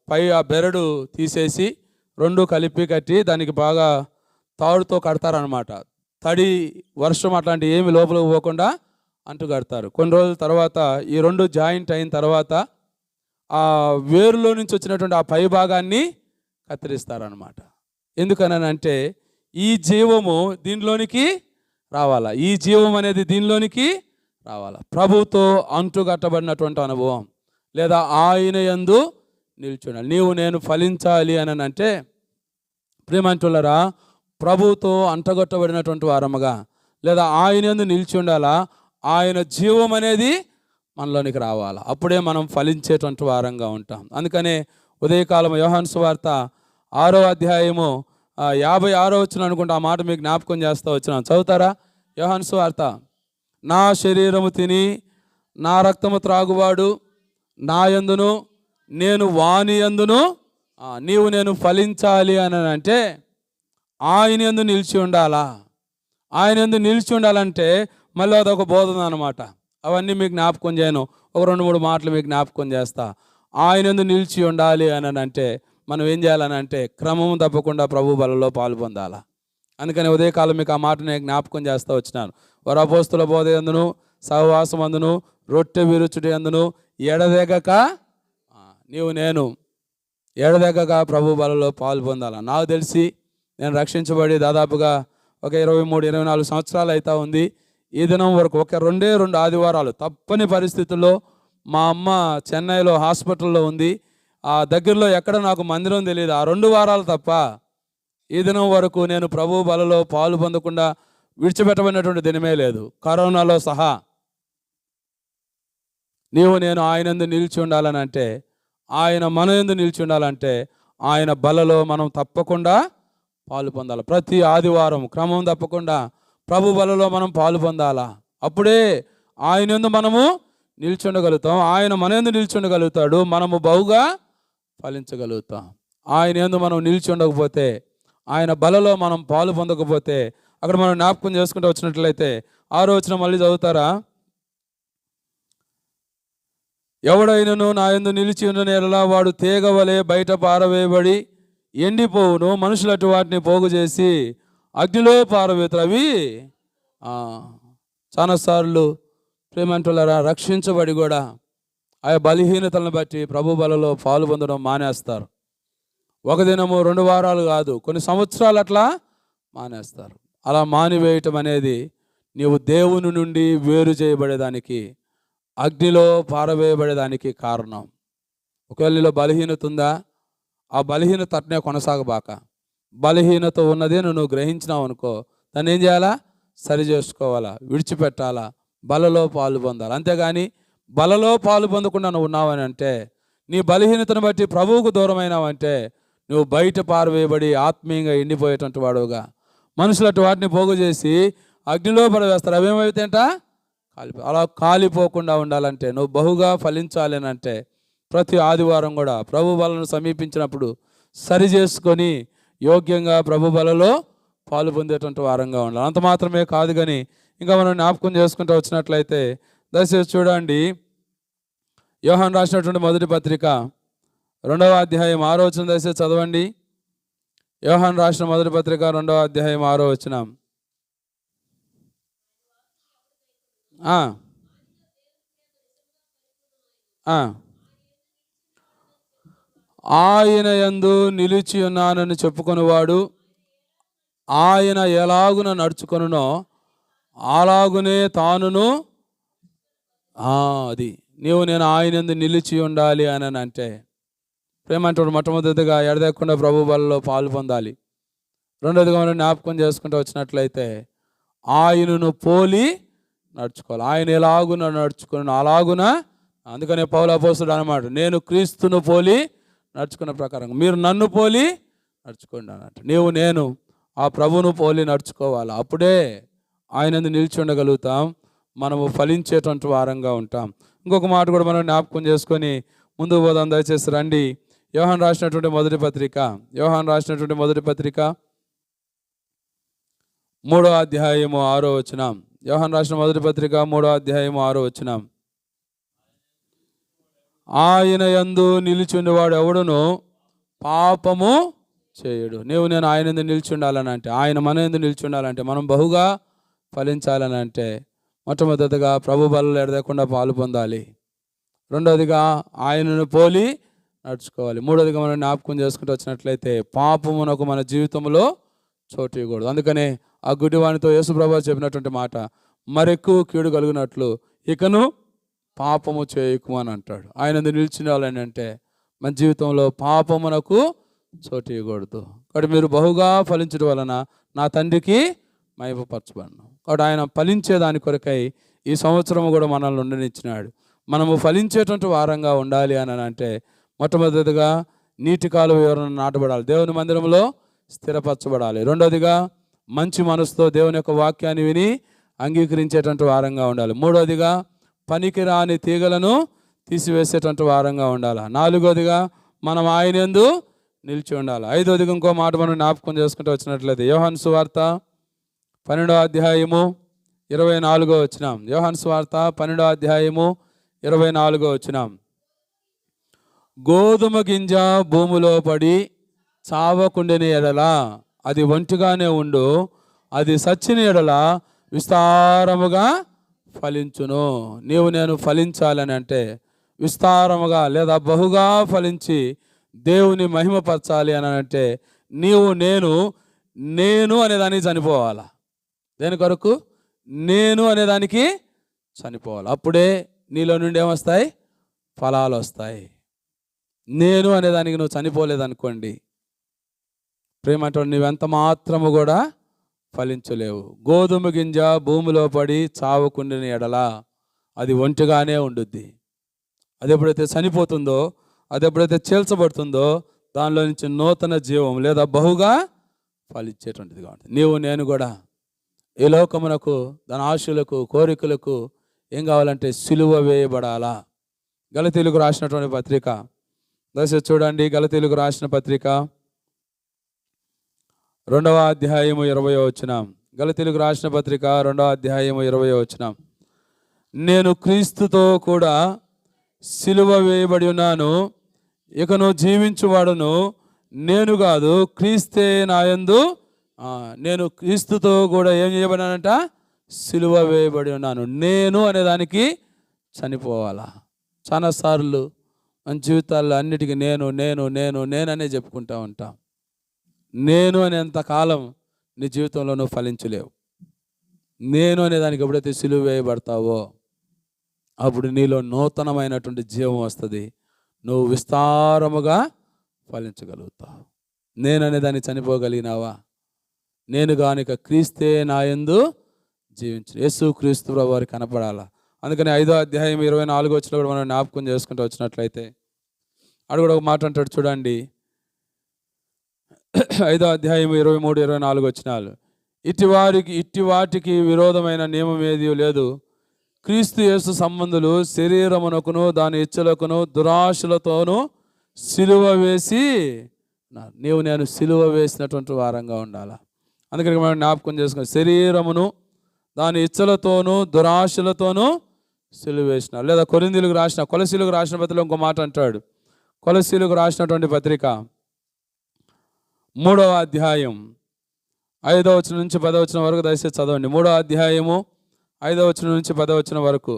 పై ఆ బెరడు తీసేసి రెండు కలిపి కట్టి దానికి బాగా తాడుతో కడతారనమాట. తడి, వర్షం అట్లాంటి ఏమి లోపలికి పోకుండా అంటుకడతారు. కొన్ని రోజుల తర్వాత ఈ రెండు జాయింట్ అయిన తర్వాత ఆ వేరులో నుంచి వచ్చినటువంటి ఆ పై భాగాన్ని కత్తిరిస్తారనమాట. ఎందుకనంటే ఈ జీవము దీనిలోనికి రావాలా, ఈ జీవం అనేది దీనిలోనికి రావాలా. ప్రభుతో అంటుకట్టబడినటువంటి అనుభవం లేదా ఆయన యందు నిల్చుండాలి. నీవు నేను ఫలించాలి అని అంటే ప్రియమంటులారా, ప్రభుతో అంటగొట్టబడినటువంటి వారముగా లేదా ఆయన యందు నిలిచి ఉండాలా. ఆయన జీవం అనేది మనలోనికి రావాలా. అప్పుడే మనం ఫలించేటువంటి వారంగా ఉంటాం. అందుకనే ఉదయకాలం యోహాను సువార్త 6వ అధ్యాయము 56వ వచనం అనుకుంటా, ఆ మాట మీకు జ్ఞాపకం చేస్తూ వచ్చినాను. చదువుతారా? యోహాను సువార్త. నా శరీరము తిని నా రక్తము త్రాగువాడు నా యందును నేను వాని యందును. నీవు నేను ఫలించాలి అని అంటే ఆయన యందు నిలిచి ఉండాలా. ఆయన యందు నిలిచి ఉండాలంటే మళ్ళీ అదొక బోధన అనమాట. అవన్నీ మీకు జ్ఞాపకం చేయను, ఒక 2-3 మాటలు మీకు జ్ఞాపకం చేస్తా. ఆయన యందు నిలిచి ఉండాలి అని అంటే మనం ఏం చేయాలని అంటే క్రమం తప్పకుండా ప్రభు బలలో పాలు పొందాలా. అందుకని ఉదయకాలం మీకు ఆ మాటని జ్ఞాపకం చేస్తూ వచ్చినాను. వారు అపోస్తుల బోధ యందును సహవాసం అందును రొట్టె విరుచుటి యందును ఎడదెగక నీవు నేను ఎడదెగక ప్రభు బలలో పాలు పొందాలా. నాకు తెలిసి నేను రక్షించబడి దాదాపుగా ఒక 23-24 సంవత్సరాలు అవుతా ఉంది. ఈ దినం వరకు ఒక 2 ఆదివారాలు తప్పని పరిస్థితుల్లో మా అమ్మ చెన్నైలో హాస్పిటల్లో ఉంది. ఆ దగ్గరలో ఎక్కడ నాకు మందిరం తెలియదు. ఆ 2 వారాలు తప్ప ఈ దినం వరకు నేను ప్రభు బలలో పాలు పొందకుండా విడిచిపెట్టబడినటువంటి దినమే లేదు, కరోనాలో సహా. నీవు నేను ఆయన యందు నిలిచి ఉండాలని అంటే, ఆయన మన యందు నిలిచి ఉండాలంటే ఆయన బలలో మనం తప్పకుండా పాలు పొందాలి. ప్రతి ఆదివారం క్రమం తప్పకుండా ప్రభు బలలో మనం పాలు పొందాలా. అప్పుడే ఆయన యందు మనము నిలిచి ఉండగలుగుతాం. ఆయన మన యందు నిలిచి ఉండగలుగుతాడు. మనము బహుగా ఫలించగలుగుతాం. ఆయన యందు మనం నిలిచి ఉండకపోతే, ఆయన బలలో మనం పాలు పొందకపోతే, అక్కడ మనం జ్ఞాపకం చేసుకుంటూ వచ్చినట్లయితే 6వ వచనం మళ్ళీ చదువుతారా? ఎవడైనను నా యందు నిలిచి ఉన్న నేలలా వాడు తీగ వలె బయట పారవేయబడి ఎండిపోవును. మనుషులటు వాటిని పోగు చేసి అగ్నిలో పారవేతురు. అవి చాలాసార్లు ప్రేమంటులారా రక్షించబడి కూడా ఆ బలహీనతలను బట్టి ప్రభు బలలో పాలు పొందడం మానేస్తారు. ఒక దినము 2 వారాలు కాదు, కొన్ని సంవత్సరాలు అట్లా మానేస్తారు. అలా మానివేయటం అనేది నీవు దేవుని నుండి వేరు చేయబడేదానికి, అగ్నిలో పారవేయబడేదానికి కారణం. ఒకవేళ నీలో బలహీనత ఉందా, ఆ బలహీనత అట్నే కొనసాగబాక. బలహీనత ఉన్నదే నువ్వు గ్రహించినావు అనుకో, దాన్ని ఏం చేయాలా? సరి చేసుకోవాలా, విడిచిపెట్టాలా, బలలో పాలు పొందాలి. అంతేగాని బలలో పాలు పొందకుండా నువ్వు ఉన్నావని అంటే, నీ బలహీనతను బట్టి ప్రభువుకు దూరమైనావంటే నువ్వు బయట పారవేయబడి ఆత్మీయంగా ఎండిపోయేటువంటి వాడుగా, మనుషులటు వాటిని పోగు చేసి అగ్నిలో పడవేస్తారు. అవేమైతేంట అలా కాలిపోకుండా ఉండాలంటే, నువ్వు బహుగా ఫలించాలి అని అంటే ప్రతి ఆదివారం కూడా ప్రభు బలను సమీపించినప్పుడు సరి చేసుకొని యోగ్యంగా ప్రభు బలలో పాలు పొందేటువంటి వారంగా ఉండాలి. అంత మాత్రమే కాదు కానీ ఇంకా మనం జ్ఞాపకం చేసుకుంటూ వచ్చినట్లయితే దయచేసి చూడండి, యోహాను రాసినటువంటి మొదటి పత్రిక 2వ అధ్యాయం 6వ వచనం దయచేసి చదవండి. యోహాను రాసిన మొదటి పత్రిక 2వ అధ్యాయం 6వ వచనం. ఆయన యందు నిలిచి ఉన్నానని చెప్పుకొనివాడు ఆయన ఎలాగున నడుచుకొనునో అలాగునే తానును. అది నీవు నేను ఆయన యందు నిలిచి ఉండాలి అని అంటే ప్రేమంటాడు. మొట్టమొదటిగా ఎడదెక్కకుండా ప్రభు బలలో పాలు పొందాలి. రెండోదిగా మనం జ్ఞాపకం చేసుకుంటూ వచ్చినట్లయితే ఆయనను పోలి నడుచుకోవాలి. ఆయన ఎలాగున నడుచుకున్న అలాగున. అందుకనే పౌలు అపోస్తలుడు అన్నమాట, నేను క్రీస్తును పోలి నడుచుకున్న ప్రకారం మీరు నన్ను పోలి నడుచుకోండి అన్నట్టు. నేను ఆ ప్రభువును పోలి నడుచుకోవాలి. అప్పుడే ఆయనందు నిలిచి ఉండగలుగుతాం. మనము ఫలించేటువంటి వారంగా ఉంటాం. ఇంకొక మాట కూడా మనం జ్ఞాపకం చేసుకొని ముందుకు పోదాం. దయచేసి రండి. యోహాను రాసినటువంటి మొదటి పత్రిక 3వ అధ్యాయము 6వ వచనం. యోహాను రాసిన మొదటి పత్రిక 3వ అధ్యాయము 6వ వచనం. ఆయన యందు నిలిచి ఉండేవాడు ఎవడును పాపము చేయడు. నేను ఆయన యందు నిలిచి ఉండాలని అంటే, ఆయన మన యందు నిలిచి ఉండాలంటే, మనం బహుగా ఫలించాలని అంటే, మొట్టమొదటిగా ప్రభు బలలో ఎడదకుండా పాలు పొందాలి. రెండవదిగా ఆయనను పోలి నడుచుకోవాలి. మూడవదిగా మనం జ్ఞాపకం చేసుకుంటూ వచ్చినట్లయితే పాపమునకు మన జీవితంలో చోటు ఇవ్వకూడదు. అందుకనే ఆ గుడ్డివానితో యేసుప్రభువు చెప్పినటువంటి మాట, మరెక్కువ కీడు కలుగునట్లు ఇకను పాపము చేయకుము అని అంటాడు. ఆయన నిలిచినాలని అంటే మన జీవితంలో పాపమునకు చోటు ఇవ్వకూడదు. కాబట్టి మీరు బహుగా ఫలించడం వలన నా తండ్రికి మహిమపరచబడను. కాబట్టి ఆయన ఫలించే దాని కొరకై ఈ సంవత్సరం కూడా మనల్ని ఉండనిచ్చినాడు. మనము ఫలించేటువంటి వారంగా ఉండాలి అని అంటే మొట్టమొదటిగా నీటి కాలువ ఎవరైనా నాటబడాలి, దేవుని మందిరంలో స్థిరపరచబడాలి. రెండవదిగా మంచి మనసుతో దేవుని యొక్క వాక్యాన్ని విని అంగీకరించేటువంటి వారంగా ఉండాలి. మూడవదిగా పనికిరాని తీగలను తీసివేసేటువంటి వారంగా ఉండాలి. నాలుగవదిగా మనం ఆయన యందు నిలిచి ఉండాలి. ఐదవదిగా ఇంకో మాట మనం జ్ఞాపకం చేసుకుంటూ వచ్చినట్లయితే యోహాను సువార్త 12వ అధ్యాయము 24వ వచనం. యోహాను సువార్త 12వ అధ్యాయము 24వ వచనం. గోధుమ గింజ భూమిలో పడి చావకుండని ఎడల అది ఒంటిగానే ఉండు, అది సచ్చిన ఎడల విస్తారముగా ఫలించును. నేను ఫలించాలని అంటే విస్తారముగా లేదా బహుగా ఫలించి దేవుని మహిమపరచాలి అని అంటే నేను అనేదానికి చనిపోవాలా. దేని కొరకు? నేను అనేదానికి చనిపోవాలి. అప్పుడే నీలో నుండి ఏమొస్తాయి? ఫలాలు వస్తాయి. నేను అనేదానికి నువ్వు చనిపోలేదనుకోండి, ప్రేమ అంటే నువ్వెంత మాత్రము కూడా ఫలించలేవు. గోధుమ గింజ భూమిలో పడి చావకుండిన ఎడల అది ఒంటిగానే ఉండుద్ది. అది ఎప్పుడైతే చనిపోతుందో, అది ఎప్పుడైతే చీల్చబడుతుందో దానిలో నుంచి నూతన జీవం లేదా బహుగా ఫలించేటువంటిది కాబట్టి నేను కూడా ఈ లోకమునకు దాని ఆశలకు కోరికలకు ఏం కావాలంటే సిలువ వేయబడాలా. గలతీయులకు రాసినటువంటి పత్రిక దయచేసి చూడండి. గలతీయులకు రాసిన పత్రిక 2వ అధ్యాయము 20వ వచనం. గలతీయులకు రాసిన పత్రిక 2వ అధ్యాయము 20వ వచనం. నేను క్రీస్తుతో కూడా సిలువ వేయబడి ఉన్నాను, ఇకను జీవించువాడును నేను కాదు, క్రీస్తే నాయందు. నేను క్రీస్తుతో కూడా ఏం చేయబడినానంట? సిలువ వేయబడి ఉన్నాను. నేను అనేదానికి చనిపోవాలా. చాలాసార్లు మన జీవితాల్లో అన్నిటికీ నేననే చెప్పుకుంటూ ఉంటాం. నేను అనేంతకాలం నీ జీవితంలో నువ్వు ఫలించలేవు. నేను అనేదానికి ఎప్పుడైతే సిలువ వేయబడతావో అప్పుడు నీలో నూతనమైనటువంటి జీవం వస్తుంది. నువ్వు విస్తారముగా ఫలించగలుగుతావు. నేను అనేదాన్ని చనిపోగలిగినావా? నేను గానిక క్రీస్తే నాయందు జీవించు. యేసు క్రీస్తు ప్రభువు వారికి కనపడాలా. అందుకని 5వ అధ్యాయం 24వ వచనం కూడా మనం జ్ఞాపకం చేసుకుంటూ వచ్చినట్లయితే అక్కడ కూడా ఒక మాట అంటాడు చూడండి. 5వ అధ్యాయం 23, 24 వచనాలు. ఇట్టి వాటికి విరోధమైన నియమం ఏదీ లేదు. క్రీస్తు యేసు సంబంధులు శరీరమునకును దాని ఇచ్చలకును దురాశలతోనూ సిలువ వేసి నేను సిలువ వేసినటువంటి వారంగా ఉండాలా. అందుకని మనం జ్ఞాపకం చేసుకుని శరీరమును దాని ఇచ్చలతోనూ దురాశలతోనూ సిలువ వేసిన. లేదా కొరింథీయులకు రాసిన కొలసీలకు రాసిన పత్రికలో ఇంకో మాట అంటాడు. కొలసీలకు రాసినటువంటి పత్రిక 3వ అధ్యాయం 5వ వచనం నుంచి 10వ వచనం వరకు దయచేసి చదవండి. 3వ అధ్యాయము 5వ వచనం నుంచి 10వ వచనం వరకు.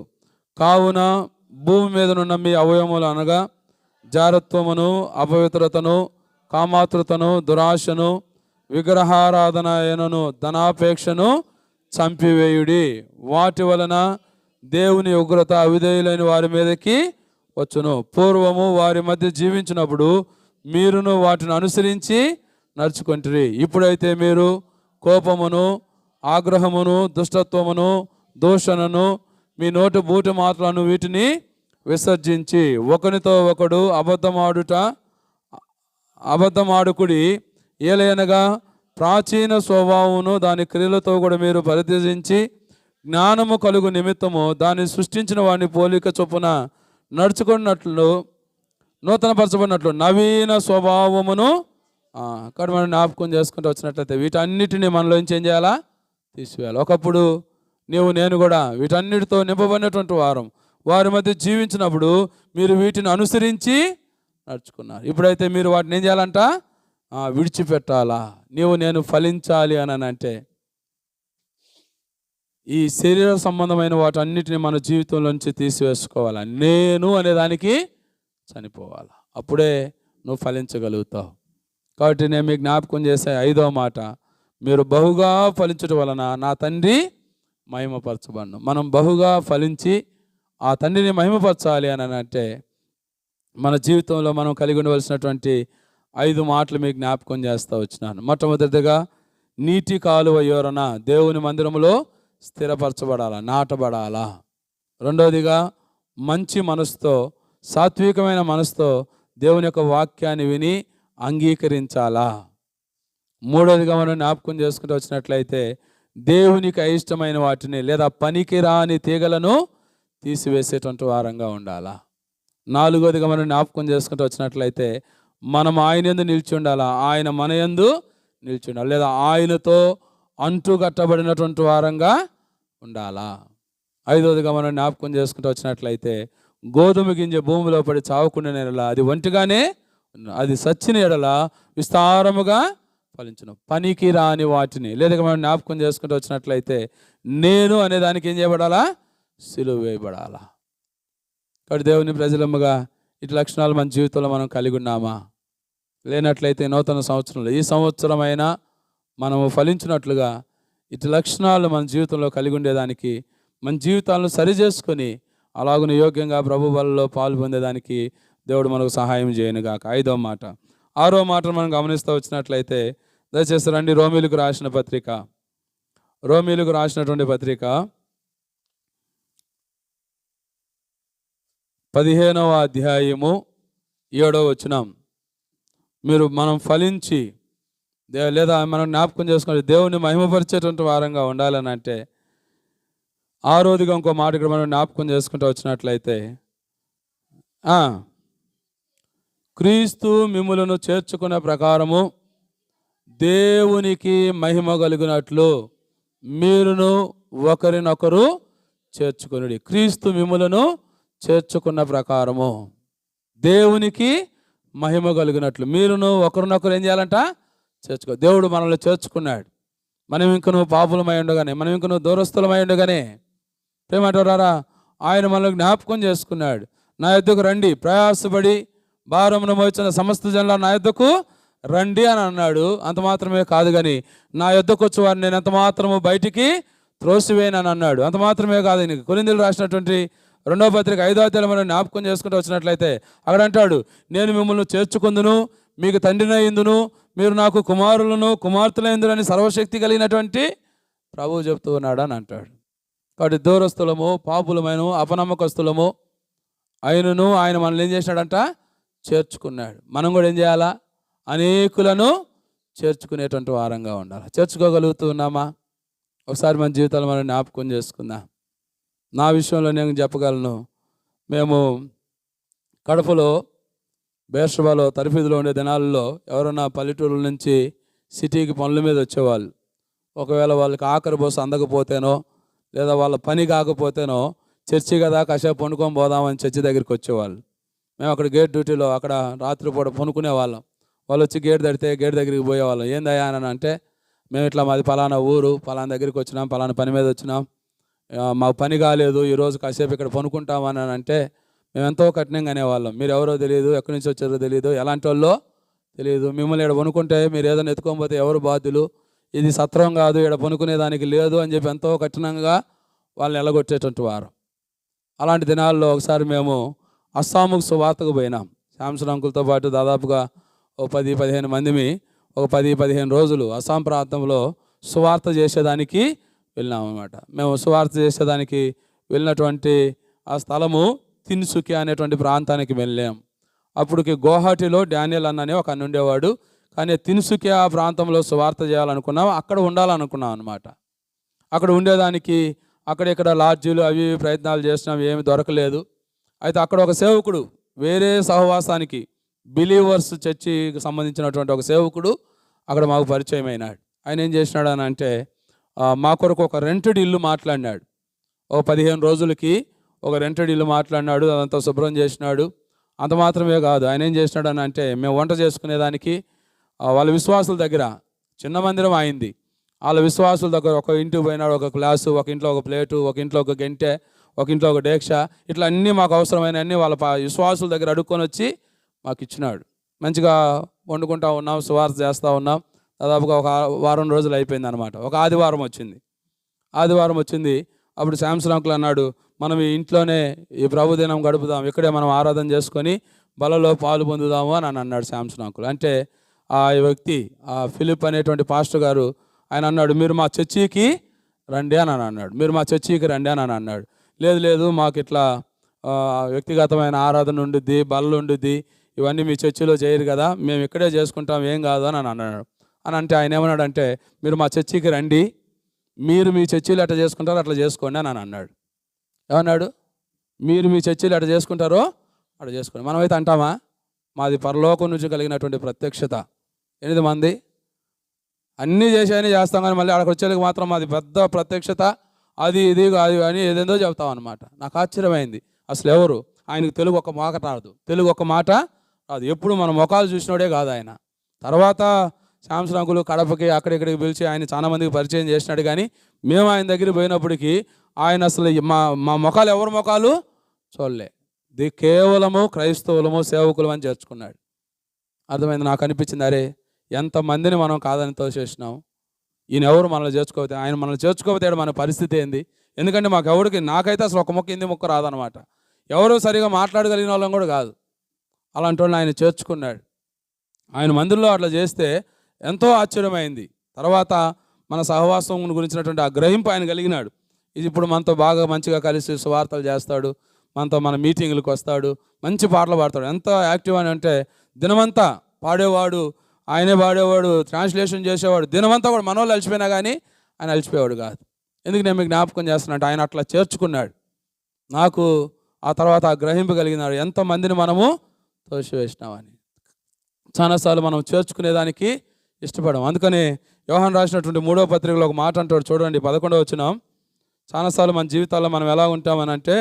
కావున భూమి మీదనున్న మీ అవయవములు అనగా జారత్వమును, అపవిత్రతను, కామాతృతను, దురాశను, విగ్రహారాధనను, ధనాపేక్షను చంపివేయుడి. వాటి వలన దేవుని ఉగ్రత అవిధేయులైన వారి మీదకి వచ్చును. పూర్వము వారి మధ్య జీవించినప్పుడు మీరును వాటిని అనుసరించి నడుచుకుంటురి. ఇప్పుడైతే మీరు కోపమును, ఆగ్రహమును, దుష్టత్వమును, దూషణను, మీ నోటి బూటి మాటలను వీటిని విసర్జించి ఒకనితో ఒకడు అబద్ధమాడుకుడి ఏలయనగా ప్రాచీన స్వభావమును దాని క్రియలతో కూడా మీరు పరిత్యజించి జ్ఞానము కలుగు నిమిత్తము దాన్ని సృష్టించిన వాడిని పోలిక చొప్పున నడుచుకున్నట్లు నూతనపరచబడినట్లు నవీన స్వభావమును అక్కడ మనం జ్ఞాపకం చేసుకుంటూ వచ్చినట్లయితే వీటన్నిటిని మనలోంచి ఏం చేయాలా? తీసివేయాలి. ఒకప్పుడు నేను కూడా వీటన్నిటితో నింపబడినటువంటి వారి మధ్య జీవించినప్పుడు మీరు వీటిని అనుసరించి నడుచుకున్నారు. ఇప్పుడైతే మీరు వాటిని ఏం చేయాలంట? విడిచిపెట్టాలా. నేను ఫలించాలి అని అంటే ఈ శరీర సంబంధమైన వాటన్నిటిని మన జీవితంలోంచి తీసివేసుకోవాలి. నేను అనేదానికి చనిపోవాలి. అప్పుడే నువ్వు ఫలించగలుగుతావు. కాబట్టి నేను మీకు జ్ఞాపకం చేసే 5వ మాట, మీరు బహుగా ఫలించడం వలన నా తండ్రి మహిమపరచబడను. మనం బహుగా ఫలించి ఆ తండ్రిని మహిమపరచాలి అని అంటే మన జీవితంలో మనం కలిగి ఉండవలసినటువంటి 5 మాటలు మీకు జ్ఞాపకం చేస్తూ వచ్చినాను. మొట్టమొదటిగా నీటి కాలువ యోరన దేవుని మందిరములో స్థిరపరచబడాలా, నాటబడాలా. రెండవదిగా మంచి మనసుతో, సాత్వికమైన మనసుతో దేవుని యొక్క వాక్యాన్ని విని అంగీకరించాలా. మూడవదిగా మనం జ్ఞాపకం చేసుకుంటూ వచ్చినట్లయితే దేవునికి అయిష్టమైన వాటిని లేదా పనికిరాని తీగలను తీసివేసేటువంటి వారంగా ఉండాలా. నాలుగవదిగా మనం జ్ఞాపకం చేసుకుంటూ వచ్చినట్లయితే మనం ఆయన యందు నిలిచి ఉండాలా, ఆయన మన యందు నిలిచి ఉండాలి, లేదా ఆయనతో అంటుకట్టబడినటువంటి వారంగా ఉండాలా. ఐదవదిగా మనం జ్ఞాపకం చేసుకుంటూ వచ్చినట్లయితే గోధుమ గింజ భూమిలో పడి చావకుండా ఎడల అది ఒంటిగానే, అది సచ్చిన ఎడల విస్తారముగా ఫలించును. పనికి రాని వాటిని లేదా మనం జ్ఞాపకం చేసుకుంటూ వచ్చినట్లయితే నేను అనే దానికి ఏం చేయబడాలా? సిలువ వేయబడాలా. కాబట్టి దేవుని ప్రజలముగా ఇటు లక్షణాలు మన జీవితంలో మనం కలిగి ఉన్నామా? లేనట్లయితే నూతన సంవత్సరంలో ఈ సంవత్సరమైనా మనము ఫలించినట్లుగా ఇటు లక్షణాలు మన జీవితంలో కలిగి ఉండేదానికి, మన జీవితాలను సరిచేసుకొని అలాగున యోగ్యంగా ప్రభు బలలో పాలు పొందేదానికి దేవుడు మనకు సహాయం చేయనుగాక. 5వ మాట. 6వ మాట మనం గమనిస్తూ వచ్చినట్లయితే దయచేసి రండి, రోమీలకు రాసిన పత్రిక, రోమీలకు రాసినటువంటి పత్రిక 15వ అధ్యాయము 7వ వచనం. మనం ఫలించి లేదా మనం జ్ఞాపకం చేసుకుని దేవుని మహిమపరిచేటువంటి వారంగా ఉండాలని అంటే 6వదిగా ఇంకో మాట ఇక్కడ మనం జ్ఞాపకం చేసుకుంటూ వచ్చినట్లయితే క్రీస్తు మిమ్ములను చేర్చుకునే ప్రకారము దేవునికి మహిమ కలిగినట్లు మీరును ఒకరినొకరు చేర్చుకొనుడి. క్రీస్తు మిమ్ములను చేర్చుకున్న ప్రకారము దేవునికి మహిమ కలిగినట్లు మీరును ఒకరినొకరు ఏం చేయాలంట? చేర్చుకో. దేవుడు మనల్ని చేర్చుకున్నాడు. మనం ఇంక నువ్వు పాపులమై ఉండగానే, మనం ఇంక నువ్వు దూరస్తులమై ఉండగానే ప్రేమంటారా ఆయన మనల్ని జ్ఞాపకం చేసుకున్నాడు. నా యొద్దకు రండి ప్రయాసపడి భారమును మోచిన సమస్త జనుల నా యొద్దకు రండి అని అన్నాడు. అంత మాత్రమే కాదు కానీ నా యొద్దకు వచ్చి వారిని నేను ఎంత మాత్రము బయటికి త్రోసివేయనని అన్నాడు. అంత మాత్రమే కాదు, కొరింథీయులకు రాసినటువంటి 2వ పత్రిక 5వ అధ్యాయం మనం జ్ఞాపకం చేసుకుంటూ వచ్చినట్లయితే అక్కడ అంటాడు, నేను మిమ్మల్ని చేర్చుకుందును, మీకు తండ్రినయ్యిందును, మీరు నాకు కుమారులను కుమార్తెలైందురని సర్వశక్తి కలిగినటువంటి ప్రభువు చెప్తూ ఉన్నాడు అని అంటాడు. కాబట్టి దూరస్తులము, పాపులమైన, అపనమ్మకస్తులము ఆయనను ఆయన మనల్ని ఏం చేసినాడంట? చేర్చుకున్నాడు. మనం కూడా ఏం చేయాలా? అనేకులను చేర్చుకునేటువంటి వారంగా ఉండాలి. చేర్చుకోగలుగుతూ ఉన్నామా? ఒకసారి మన జీవితాలు మనం జ్ఞాపకం చేసుకుందాం. నా విషయంలో నేను చెప్పగలను. మేము కడపలో బేర్షబాలో తరఫీదులో ఉండే దినాల్లో ఎవరైనా పల్లెటూరుల నుంచి సిటీకి పనుల మీద వచ్చేవాళ్ళు, ఒకవేళ వాళ్ళకి ఆఖరి బస్సు అందకపోతేనో లేదా వాళ్ళ పని కాకపోతేనో చర్చి కదా కాసేపు పండుకొని పోదామని చర్చి దగ్గరికి వచ్చేవాళ్ళు. మేము అక్కడ గేట్ డ్యూటీలో అక్కడ రాత్రిపూట పనుకునే వాళ్ళం. వాళ్ళు వచ్చి గేట్ తడితే గేట్ దగ్గరికి పోయేవాళ్ళం. ఏందయ్యా అని అంటే, మేము ఇట్లా మాది పలానా ఊరు, పలానా దగ్గరికి వచ్చినాం, పలానా పని మీద వచ్చినాం, మాకు పని కాలేదు, ఈరోజు కాసేపు ఇక్కడ పనుకుంటామని అంటే మేము ఎంతో కఠినంగా అనేవాళ్ళం. మీరు ఎవరో తెలియదు, ఎక్కడి నుంచి వచ్చారో తెలియదు, ఎలాంటి వాళ్ళో తెలియదు, మిమ్మల్ని ఇక్కడ పనుకుంటే మీరు ఏదైనా ఎత్తుకోకపోతే ఎవరు బాధ్యులు, ఇది సత్రం కాదు, ఇక్కడ పనుకునేదానికి లేదు అని చెప్పి ఎంతో కఠినంగా వాళ్ళని ఎలగొట్టేటువంటి వారు. అలాంటి దినాల్లో ఒకసారి మేము అస్సాముకు సువార్తకు పోయినాం. శాంసన్ అంకుల్తో పాటు దాదాపుగా 10-15 మందిమి ఒక 10-15 రోజులు అస్సాం ప్రాంతంలో సువార్త చేసేదానికి వెళ్ళినాం అన్నమాట. మేము సువార్త చేసేదానికి వెళ్ళినటువంటి ఆ స్థలము తిన్సుకియా అనేటువంటి ప్రాంతానికి వెళ్ళాం. అప్పటికి గౌహటిలో డానియల్ అన్ననే ఒక అన్న ఉండేవాడు. కానీ తిన్సుకే ఆ ప్రాంతంలో సువార్త చేయాలనుకున్నాం, అక్కడ ఉండాలనుకున్నాం అనమాట. అక్కడ ఉండేదానికి అక్కడిక్కడ లాడ్జీలు అవి ఇవి ప్రయత్నాలు చేసినాం, ఏమి దొరకలేదు. అయితే అక్కడ ఒక సేవకుడు, వేరే సహవాసానికి బిలీవర్స్ చర్చికి సంబంధించినటువంటి ఒక సేవకుడు అక్కడ మాకు పరిచయం అయినాడు. ఆయన ఏం చేసినాడు అని అంటే మా కొరకు ఒక రెంటెడ్ ఇల్లు మాట్లాడినాడు. ఒక 15 రోజులకి ఒక రెంటెడ్ ఇల్లు మాట్లాడినాడు, అదంతా శుభ్రం చేసినాడు. అంత మాత్రమే కాదు, ఆయన ఏం చేసినాడు అని అంటే మేము వంట చేసుకునేదానికి వాళ్ళ విశ్వాసుల దగ్గర చిన్న మందిరం అయింది. వాళ్ళ విశ్వాసుల దగ్గర ఒక ఇంటికి పోయినాడు, ఒక గ్లాసు, ఒక ఇంట్లో ఒక ప్లేటు, ఒక ఇంట్లో ఒక గంటె, ఒక ఇంట్లో ఒక డేక్ష, ఇట్లా అన్నీ మాకు అవసరమైన అన్నీ వాళ్ళ విశ్వాసుల దగ్గర అడుక్కొని వచ్చి మాకు ఇచ్చినాడు. మంచిగా వండుకుంటా ఉన్నాం, సువార్త చేస్తూ ఉన్నాం. దాదాపుగా ఒక వారం రోజులు అయిపోయింది అనమాట. ఒక ఆదివారం వచ్చింది. అప్పుడు శాంసన్ అంకుల్ అన్నాడు, మనం ఈ ఇంట్లోనే ఈ ప్రభుదినం గడుపుదాం, ఇక్కడే మనం ఆరాధన చేసుకొని బలలో పాలు పొందుదాము అని అన్నాడు శాంసన్ అంకుల్. అంటే ఆ వ్యక్తి ఫిలిప్ అనేటువంటి పాస్టర్ గారు ఆయన అన్నాడు, మీరు మా చర్చికి రండి అని అన్నాడు. మీరు మా చర్చికి రండి అని అన్నాడు. లేదు మాకు ఇట్లా వ్యక్తిగతమైన ఆరాధన ఉండుద్ది, బలలు ఉండుద్ది, ఇవన్నీ మీ చర్చిలో చేయరు కదా, మేము ఇక్కడే చేసుకుంటాం, ఏం కాదు అని అన్నాడు. అని అంటే ఆయన ఏమన్నాడంటే, మీరు మా చర్చికి రండి, మీరు మీ చర్చిలో ఎట్లా చేసుకుంటారో అట్లా చేసుకోండి అని అన్నాడు. ఏమన్నాడు? మీరు మీ చర్చిలో ఎట్లా చేసుకుంటారో అట్లా చేసుకోండి. మనమైతే అంటామా? మాది పరలోకం నుంచి కలిగినటువంటి ప్రత్యక్షత. 8 మంది అన్నీ చేసాయని చేస్తాం, కానీ మళ్ళీ అక్కడికి వచ్చేందుకు మాత్రం మాది పెద్ద ప్రత్యక్షత, అది ఇది అది అని ఏదేందో చెప్తాం అనమాట. నాకు ఆశ్చర్యమైంది, అసలు ఎవరు ఆయనకు తెలుగు ఒక మాట రాదు, ఎప్పుడు మన ముఖాలు చూసినోడే కాదు ఆయన. తర్వాత శాంసన్ అంకులు కడపకి అక్కడిక్కడికి పిలిచి ఆయన చాలా మందికి పరిచయం చేసినాడు. కానీ మేము ఆయన దగ్గరికి పోయినప్పటికీ ఆయన అసలు మా ముఖాలు ఎవరి ముఖాలు చూడలే. కేవలము క్రైస్తవులము సేవకులు అని చేర్చుకున్నాడు. అర్థమైంది? నాకు అనిపించింది, అరే ఎంతమందిని మనం కాదని తోసేసినాం, ఈయన ఎవరు మనల్ని చేర్చుకోకపోతే, ఆయన మనల్ని చేర్చుకోకపోతే మన పరిస్థితి ఏంది? ఎందుకంటే నాకైతే అసలు ఒక ముక్క హిందీ ముక్క రాదనమాట. ఎవరు సరిగా మాట్లాడగలిగిన వాళ్ళం కూడా కాదు. అలాంటి వాళ్ళని ఆయన చేర్చుకున్నాడు. ఆయన మందిరంలో అట్లా చేస్తే ఎంతో ఆశ్చర్యమైంది. తర్వాత మన సహవాసం గురించినటువంటి ఆ గ్రహింపు ఆయన కలిగినాడు. ఇది ఇప్పుడు మనతో బాగా మంచిగా కలిసి సువార్తలు చేస్తాడు, మనతో మన మీటింగులకు వస్తాడు, మంచి పాటలు పాడతాడు. ఎంత యాక్టివ్ అని అంటే దినమంతా పాడేవాడు, ఆయనే పాడేవాడు, ట్రాన్స్లేషన్ చేసేవాడు. దినమంతా కూడా మనోళ్ళు అలసిపోయినా కానీ ఆయన అలసిపోయేవాడు కాదు. ఎందుకు నేను మీకు జ్ఞాపకం చేస్తున్నట్టు ఆయన అట్లా చేర్చుకున్నాడు. నాకు ఆ తర్వాత ఆ గ్రహింపు కలిగినాడు, ఎంతమందిని మనము తోసివేసినామని. చాలాసార్లు మనం చేర్చుకునేదానికి ఇష్టపడం. అందుకని యోహాను రాసినటువంటి 3వ పత్రికలో ఒక మాట అంటాడు, చూడండి 11వ వచనం. చాలాసార్లు మన జీవితాల్లో మనం ఎలా ఉంటామని అంటే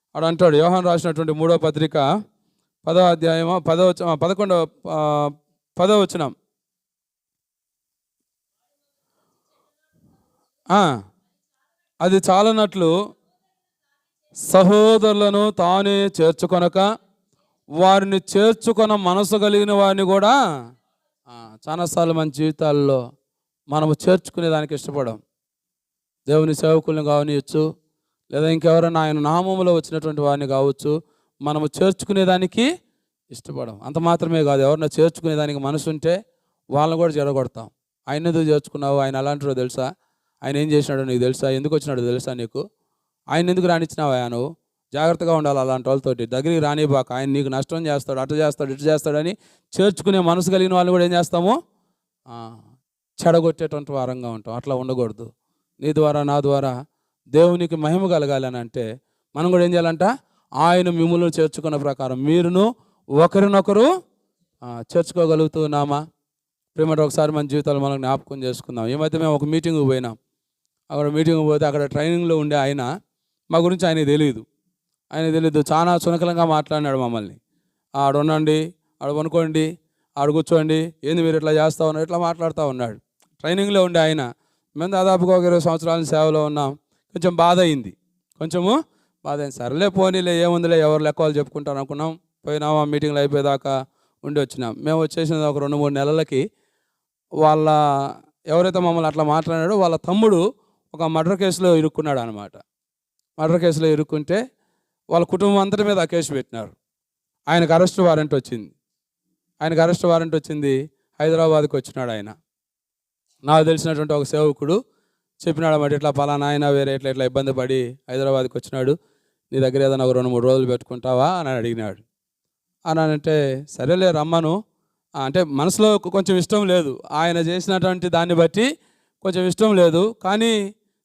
అక్కడ అంటాడు, యోహాను రాసినటువంటి 3వ పత్రిక 10వ అధ్యాయం 10వ వచనం. అది చాలనట్లు సహోదరులను తానే చేర్చుకొనక వారిని చేర్చుకొన మనసు కలిగిన వారిని కూడా. చాలాసార్లు మన జీవితాల్లో మనము చేర్చుకునేదానికి ఇష్టపడం. దేవుని సేవకుల్ని కావనియచ్చు, లేదా ఇంకెవరైనా ఆయన నామములో వచ్చినటువంటి వారిని కావచ్చు, మనము చేర్చుకునేదానికి ఇష్టపడం. అంత మాత్రమే కాదు, ఎవరైనా చేర్చుకునేదానికి మనసు ఉంటే వాళ్ళని కూడా చెడగొడతాం. ఆయన ఎందుకు చేర్చుకున్నావు, ఆయన అలాంటిలో తెలుసా, ఆయన ఏం చేసినాడో నీకు తెలుసా, ఎందుకు వచ్చినాడో తెలుసా నీకు, ఆయన ఎందుకు రానిచ్చినావా నువ్వు, జాగ్రత్తగా ఉండాలి అలాంటి వాళ్ళతోటి, దగ్గరికి రానివ్వక, ఆయన నీకు నష్టం చేస్తాడు, అటు చేస్తాడు ఇటు చేస్తాడని చేర్చుకునే మనసు కలిగిన వాళ్ళు కూడా ఏం చేస్తాము, చెడగొట్టేటువంటి వారంగా ఉంటాం. అట్లా ఉండకూడదు. నీ ద్వారా నా ద్వారా దేవునికి మహిమ కలగాలి అని అంటే మనం కూడా ఏం చేయాలంట, ఆయన మిమ్మల్ని చేర్చుకున్న ప్రకారం మీరును ఒకరినొకరు చేర్చుకోగలుగుతున్నామా? ప్రేమతో ఒకసారి మన జీవితాలు మనం జ్ఞాపకం చేసుకుందాం. ఈ మధ్య మేము ఒక మీటింగ్కి పోయినాం. అక్కడ మీటింగ్కి పోతే అక్కడ ట్రైనింగ్లో ఉండే ఆయన మా గురించి ఆయన తెలియదు. చాలా సునకలంగా మాట్లాడినాడు మమ్మల్ని. ఆడ ఉండండి, ఆడ కొనుక్కోండి, ఆడ కూర్చోండి, ఏంది మీరు ఇట్లా చేస్తూ ఉన్నారు, ఇట్లా మాట్లాడుతూ ఉన్నాడు. ట్రైనింగ్లో ఉండే ఆయన. మేము దాదాపుగా ఒక 20 సంవత్సరాల సేవలో ఉన్నాం. కొంచెం బాధ అయింది. సరేలే పోనీలే, ఏముందిలే, ఎవరు లెక్క వాళ్ళు చెప్పుకుంటారు అనుకున్నాం. పోయినామా, మీటింగ్లు అయిపోయేదాకా ఉండి వచ్చినాం. మేము వచ్చేసిన ఒక 2-3 నెలలకి ఎవరైతే మమ్మల్ని అట్లా మాట్లాడాడో వాళ్ళ తమ్ముడు ఒక మర్డర్ కేసులో ఇరుక్కున్నాడు అనమాట. మర్డర్ కేసులో ఇరుక్కుంటే వాళ్ళ కుటుంబం అంతటి మీద ఆ కేసు పెట్టినారు. ఆయనకు అరెస్ట్ వారెంట్ వచ్చింది. హైదరాబాద్కి వచ్చినాడు ఆయన. నాకు తెలిసినటువంటి ఒక సేవకుడు చెప్పినాడు అన్నమాట, ఇట్లా పలానా ఆయన వేరే ఇట్లా ఇబ్బంది పడి హైదరాబాద్కి వచ్చినాడు, నీ దగ్గర ఏదైనా ఒక 2-3 రోజులు పెట్టుకుంటావా అని అడిగినాడు. అని అంటే సరేలే రమ్మను, అంటే మనసులో కొంచెం ఇష్టం లేదు, ఆయన చేసినటువంటి దాన్ని బట్టి కొంచెం ఇష్టం లేదు. కానీ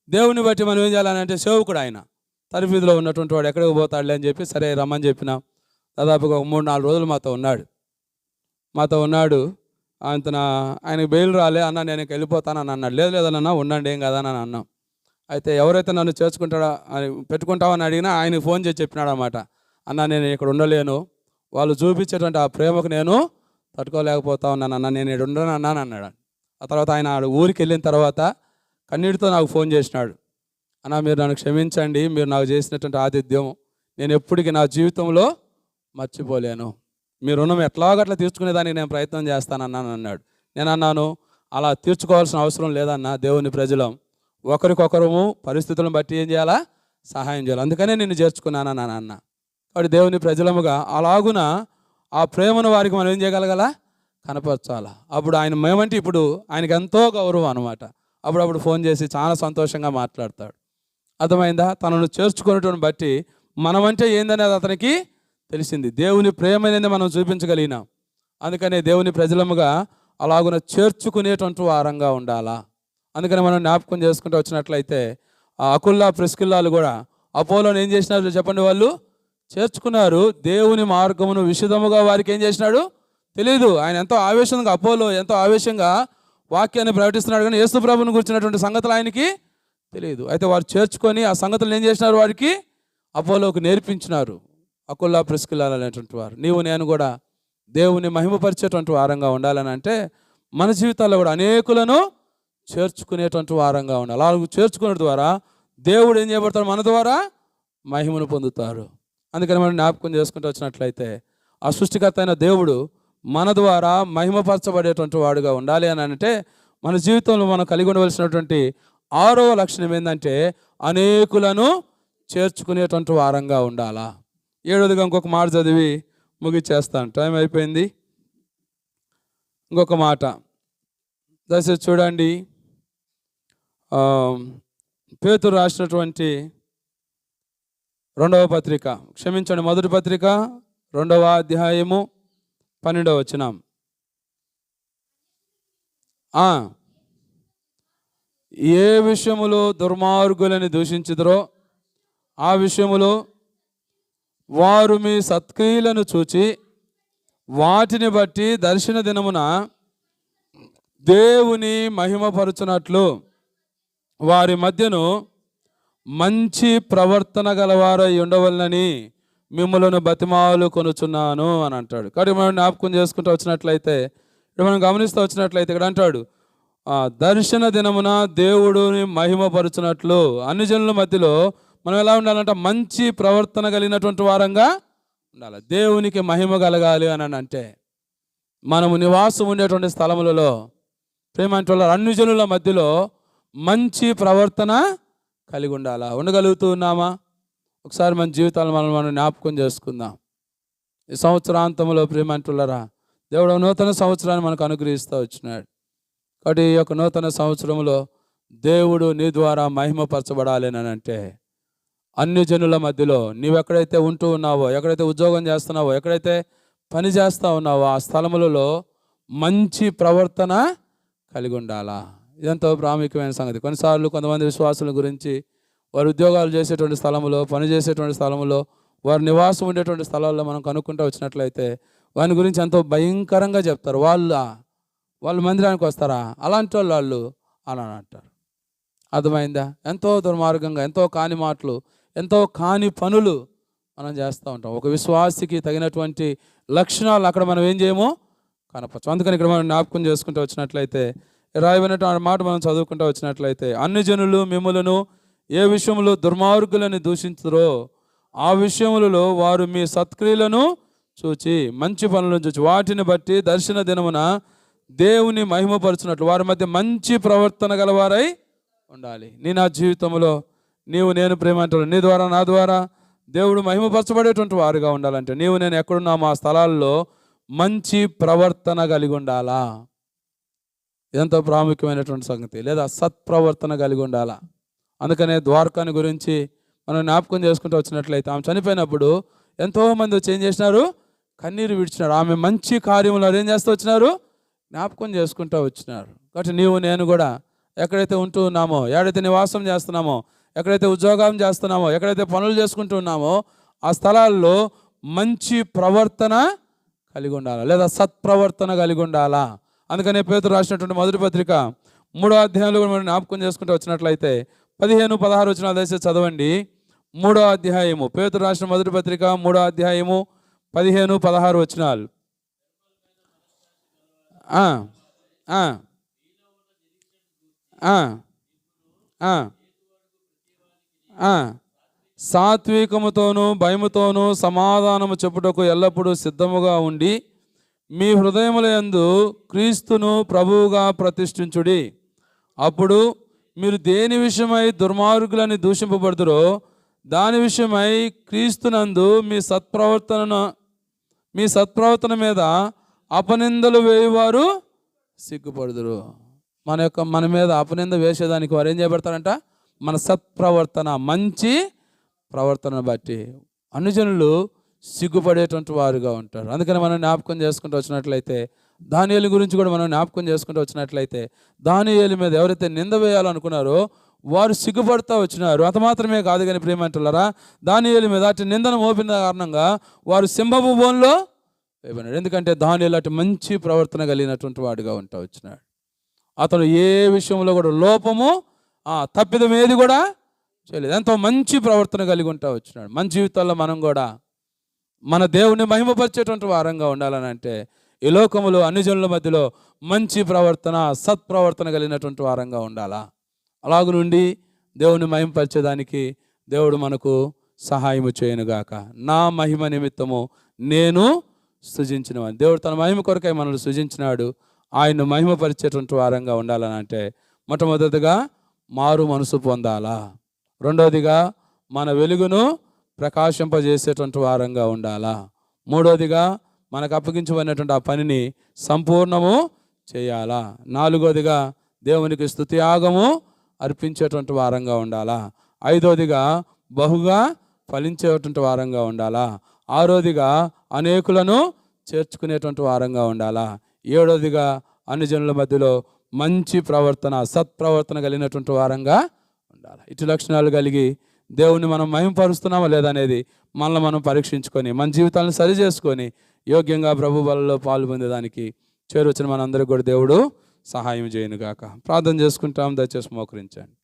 దేవుని బట్టి మనం ఏం చేయాలని అంటే, సేవకుడు ఆయన తరఫీదులో ఉన్నటువంటి వాడు ఎక్కడికి పోతాడులే అని చెప్పి సరే రమ్మని చెప్పినాం. దాదాపుగా ఒక 3-4 రోజులు మాతో ఉన్నాడు. ఆయనకు బెయిల్ రాలే అన్న, నేను వెళ్ళిపోతానని అన్నాడు. లేదు లేదన్నా ఉండండి, ఏం కదా అని అన్నాం. అయితే ఎవరైతే నన్ను చేర్చుకుంటాడా అని పెట్టుకుంటావని అడిగినా ఆయనకు ఫోన్ చేసి చెప్పినాడు అన్నమాట. అన్న, నేను ఇక్కడ ఉండలేను, వాళ్ళు చూపించేటువంటి ఆ ప్రేమకు నేను తట్టుకోలేకపోతా ఉన్నాను అన్న, నేను ఇక్కడ ఉండను అన్నాను అన్నాడు. ఆ తర్వాత ఆయన ఊరికి వెళ్ళిన తర్వాత కన్నీటితో నాకు ఫోన్ చేసినాడు. అన్న, మీరు నన్ను క్షమించండి, మీరు నాకు చేసినటువంటి ఆతిథ్యం నేను ఎప్పటికీ నా జీవితంలో మర్చిపోలేను, మీ రుణం ఎట్లాగట్లా తీర్చుకునేదానికి నేను ప్రయత్నం చేస్తానన్నాను అన్నాడు. నేను అన్నాను, అలా తీర్చుకోవాల్సిన అవసరం లేదన్నా, దేవుని ప్రజలం ఒకరికొకరము పరిస్థితులను బట్టి ఏం చేయాలా, సహాయం చేయాలి, అందుకనే నిన్ను చేర్చుకున్నానని అన్న. కాబట్టి దేవుని ప్రజలముగా అలాగున ఆ ప్రేమను వారికి మనం ఏం చేయగలగాల, కనపరచాలా. అప్పుడు ఆయన మేమంటే ఇప్పుడు ఆయనకి ఎంతో గౌరవం అనమాట. అప్పుడప్పుడు ఫోన్ చేసి చాలా సంతోషంగా మాట్లాడతాడు. అర్థమైందా? తనను చేర్చుకునేటువంటి బట్టి మనమంటే ఏందనేది అతనికి తెలిసింది. దేవుని ప్రేమ అనేది మనం చూపించగలిగినాం. అందుకనే దేవుని ప్రజలముగా అలాగున చేర్చుకునేటువంటి వారంగా ఉండాలా. అందుకని మనం జ్ఞాపకం చేసుకుంటూ వచ్చినట్లయితే ఆ అకుల్లా ప్రిస్కిల్లాలు కూడా అపోలోని ఏం చేసినారు చెప్పండి, వాళ్ళు చేర్చుకున్నారు. దేవుని మార్గమును విశుద్ధముగా వారికి ఏం చేసినాడు తెలియదు. ఆయన ఎంతో ఆవేశంగా, అపోలో ఎంతో ఆవేశంగా వాక్యాన్ని ప్రకటిస్తున్నాడు, కానీ యేసు ప్రభువుని గురించినటువంటి సంగతులు ఆయనకి తెలియదు. అయితే వారు చేర్చుకొని ఆ సంగతులు ఏం చేసినారు, వారికి అపోలోకి నేర్పించినారు. అకుల్లా ప్రిస్కిల్లాలు అనేటువంటి వారు. నీవు నేను కూడా దేవుని మహిమపరిచేటువంటి వారంగా ఉండాలని అంటే మన జీవితాల్లో కూడా అనేకులను చేర్చుకునేటువంటి వారంగా ఉండాలి. అలా చేర్చుకునే ద్వారా దేవుడు ఏం చేయబడతాడు, మన ద్వారా మహిమను పొందుతారు. అందుకని మనం జ్ఞాపకం చేసుకుంటూ వచ్చినట్లయితే ఆ సృష్టికర్త అయిన దేవుడు మన ద్వారా మహిమపరచబడేటువంటి వాడుగా ఉండాలి అని అంటే మన జీవితంలో మనం కలిగి ఉండవలసినటువంటి 6వ లక్షణం ఏంటంటే అనేకులను చేర్చుకునేటువంటి వారంగా ఉండాలా. 7వదిగా ఇంకొక మాట చదివి ముగిచ్చేస్తాను, టైం అయిపోయింది. ఇంకొక మాట దయచేసి చూడండి. పేతురు రాసినటువంటి 2వ పత్రిక, క్షమించండి, మొదటి పత్రిక 2వ అధ్యాయము 12వ వచనం. ఏ విషయములో దుర్మార్గులని దూషించుదురో ఆ విషయములో వారు మీ సత్క్రియలను చూచి వాటిని బట్టి దర్శన దినమున దేవుని మహిమపరుచునట్లు వారి మధ్యను మంచి ప్రవర్తన గలవారై ఉండవలనని మిమ్మలను బతిమాలు కొనుచున్నాను అని అంటాడు. కాబట్టి మనం జ్ఞాపకం చేసుకుంటూ వచ్చినట్లయితే, ఇక్కడ మనం గమనిస్తూ వచ్చినట్లయితే ఇక్కడ అంటాడు, దర్శన దినమున దేవుడిని మహిమపరుచునట్లు. అన్ని జనుల మధ్యలో మనం ఎలా ఉండాలంటే మంచి ప్రవర్తన కలిగినటువంటి వారంగా ఉండాలి. దేవునికి మహిమ కలగాలి అని అంటే మనము నివాసం ఉండేటువంటి స్థలములలో ప్రేమంటే అన్ని జనుల మధ్యలో మంచి ప్రవర్తన కలిగి ఉండాలా. ఉండగలుగుతూ ఉన్నామా? ఒకసారి మన జీవితాలు మనం జ్ఞాపకం చేసుకుందాం. ఈ సంవత్సరాంతంలో ప్రేమంటున్నారా, దేవుడు నూతన సంవత్సరాన్ని మనకు అనుగ్రహిస్తూ వచ్చినాడు. కాబట్టి ఈ యొక్క నూతన సంవత్సరంలో దేవుడు నీ ద్వారా మహిమపరచబడాలి అని అంటే అన్ని జనుల మధ్యలో నీవు ఎక్కడైతే ఉంటూ ఉన్నావో, ఎక్కడైతే ఉద్యోగం చేస్తున్నావో, ఎక్కడైతే పని చేస్తూ ఉన్నావో ఆ స్థలములలో మంచి ప్రవర్తన కలిగి ఉండాలా. ఇదంతా ప్రాముఖ్యమైన సంగతి. కొన్నిసార్లు కొంతమంది విశ్వాసుల గురించి వారు ఉద్యోగాలు చేసేటువంటి స్థలంలో, పని చేసేటువంటి స్థలంలో, వారు నివాసం ఉండేటువంటి స్థలాల్లో మనం కనుక్కుంటూ వచ్చినట్లయితే వాని గురించి ఎంతో భయంకరంగా చెప్తారు. వాళ్ళు మందిరానికి వస్తారా, అలాంటి వాళ్ళు అని అంటారు. అర్థమైందా? ఎంతో దుర్మార్గంగా, ఎంతో కాని మాటలు, ఎంతో కాని పనులు మనం చేస్తూ ఉంటాం. ఒక విశ్వాసికి తగినటువంటి లక్షణాలు అక్కడ మనం ఏం చేయమో కనపరచు. అందుకని ఇక్కడ మనం జ్ఞాపకం చేసుకుంటూ వచ్చినట్లయితే రాయబడినటువంటి మాట మనం చదువుకుంటూ వచ్చినట్లయితే, అన్ని జనులు మిమ్ములను ఏ విషయంలో దుర్మార్గులని దూషించురో ఆ విషయములలో వారు మీ సత్క్రియలను చూచి మంచి పనులను చూచి వాటిని బట్టి దర్శన దినమున దేవుని మహిమపరచునట్లు వారి మధ్య మంచి ప్రవర్తన గలవారై ఉండాలి. నా జీవితంలో నీవు నేను ప్రేమంటాడు, నీ ద్వారా నా ద్వారా దేవుడు మహిమపరచబడేటువంటి వారుగా ఉండాలంటే నీవు నేను ఎక్కడున్నామో ఆ స్థలాల్లో మంచి ప్రవర్తన కలిగి ఉండాలా. ఇదంతా ప్రాముఖ్యమైనటువంటి సంగతి. లేదా సత్ప్రవర్తన కలిగి ఉండాలా. అందుకనే ద్వారకాని గురించి మనం జ్ఞాపకం చేసుకుంటూ వచ్చినట్లయితే ఆమె చనిపోయినప్పుడు ఎంతోమంది వచ్చి ఏం చేసినారు, కన్నీరు విడిచినారు. ఆమె మంచి కార్యములు ఏం చేస్తూ వచ్చినారు? జ్ఞాపకం చేసుకుంటూ వచ్చినారు. కాబట్టి నీవు నేను కూడా ఎక్కడైతే ఉంటూ ఉన్నామో, ఎక్కడైతే నివాసం చేస్తున్నామో, ఎక్కడైతే ఉద్యోగం చేస్తున్నామో, ఎక్కడైతే పనులు చేసుకుంటూ ఉన్నామో ఆ స్థలాల్లో మంచి ప్రవర్తన కలిగి ఉండాలా, లేదా సత్ప్రవర్తన కలిగి ఉండాలా. అందుకనే పేతురు రాసినటువంటి మొదటి పత్రిక 3వ అధ్యాయంలో కూడా మనం జ్ఞాపకం చేసుకుంటూ వచ్చినట్లయితే 15-16 వచనాలు దయచేసి చదవండి. 3వ అధ్యాయము, పేతురు రాసిన మొదటి పత్రిక 3వ అధ్యాయము 15-16 వచనాలు. సాత్వికముతోనూ భయముతోనూ సమాధానము చెప్పుటకు ఎల్లప్పుడూ సిద్ధముగా ఉండి మీ హృదయముల యందు క్రీస్తును ప్రభువుగా ప్రతిష్ఠించుడి. అప్పుడు మీరు దేని విషయమై దుర్మార్గులని దూషింపబడుదురో దాని విషయమై క్రీస్తునందు మీ సత్ప్రవర్తన మీద అపనిందలు వేయువారు సిగ్గుపడుదురు. మన మీద అపనింద వేసేదానికి వారు ఏం చేయబడతారంట? మన సత్ప్రవర్తన, మంచి ప్రవర్తనను బట్టి అన్యజనులు సిగ్గుపడేటువంటి వారుగా ఉంటారు. అందుకని మనం జ్ఞాపకం చేసుకుంటూ వచ్చినట్లయితే దానియేలు గురించి కూడా మనం జ్ఞాపకం చేసుకుంటూ వచ్చినట్లయితే దానియేలు మీద ఎవరైతే నింద వేయాలనుకున్నారో వారు సిగ్గుపడుతూ వచ్చినారు. అంత మాత్రమే కాదు కానీ ప్రియమంటులారా, దానియేలు మీద అటు నిందను మోపిన కారణంగా వారు సింహభూభంలో వేయబడినాడు. ఎందుకంటే దానియేలు అటు మంచి ప్రవర్తన కలిగినటువంటి వాడుగా ఉంటా వచ్చినాడు. అతను ఏ విషయంలో కూడా లోపము తప్పిదం ఏది కూడా చేయలేదు. ఎంతో మంచి ప్రవర్తన కలిగి ఉంటా వచ్చినాడు. మన జీవితాల్లో మనం కూడా మన దేవుని మహిమపరిచేటువంటి వారంగా ఉండాలని అంటే ఈ లోకములో అన్ని జనుల మధ్యలో మంచి ప్రవర్తన, సత్ప్రవర్తన కలిగినటువంటి వారంగా ఉండాలా. అలాగ నుండి దేవుని మహిమపరిచేదానికి దేవుడు మనకు సహాయము చేయనుగాక. నా మహిమ నిమిత్తము నేను సృజించినవాడిని. దేవుడు తన మహిమ కొరకై మనల్ని సృజించినాడు. ఆయన్ను మహిమపరిచేటువంటి వారంగా ఉండాలని అంటే మొట్టమొదటిగా మారు మనసు పొందాలా. రెండవదిగా మన వెలుగును ప్రకాశింపజేసేటువంటి వారంగా ఉండాలా. మూడవదిగా మనకు అప్పగించబడినటువంటి ఆ పనిని సంపూర్ణము చేయాలా. నాలుగవదిగా దేవునికి స్తుతియాగము అర్పించేటువంటి వారంగా ఉండాలా. ఐదవదిగా బహుగా ఫలించేటువంటి వారంగా ఉండాలా. ఆరోదిగా అనేకులను చేర్చుకునేటువంటి వారంగా ఉండాలా. ఏడవదిగా అన్ని జనుల మధ్యలో మంచి ప్రవర్తన, సత్ప్రవర్తన కలిగినటువంటి వారంగా ఉండాలి. ఇటు లక్షణాలు కలిగి దేవుని మనం మహిమపరుస్తున్నామా లేదా అనేది మనల్ని మనం పరీక్షించుకొని మన జీవితాలను సరి చేసుకొని యోగ్యంగా ప్రభు బలలో పాలు పొందేదానికి చేరొచ్చిన మనందరికీ కూడా దేవుడు సహాయం చేయనుగాక. ప్రార్థన చేసుకుంటాం. దయచేసి మోకరించండి.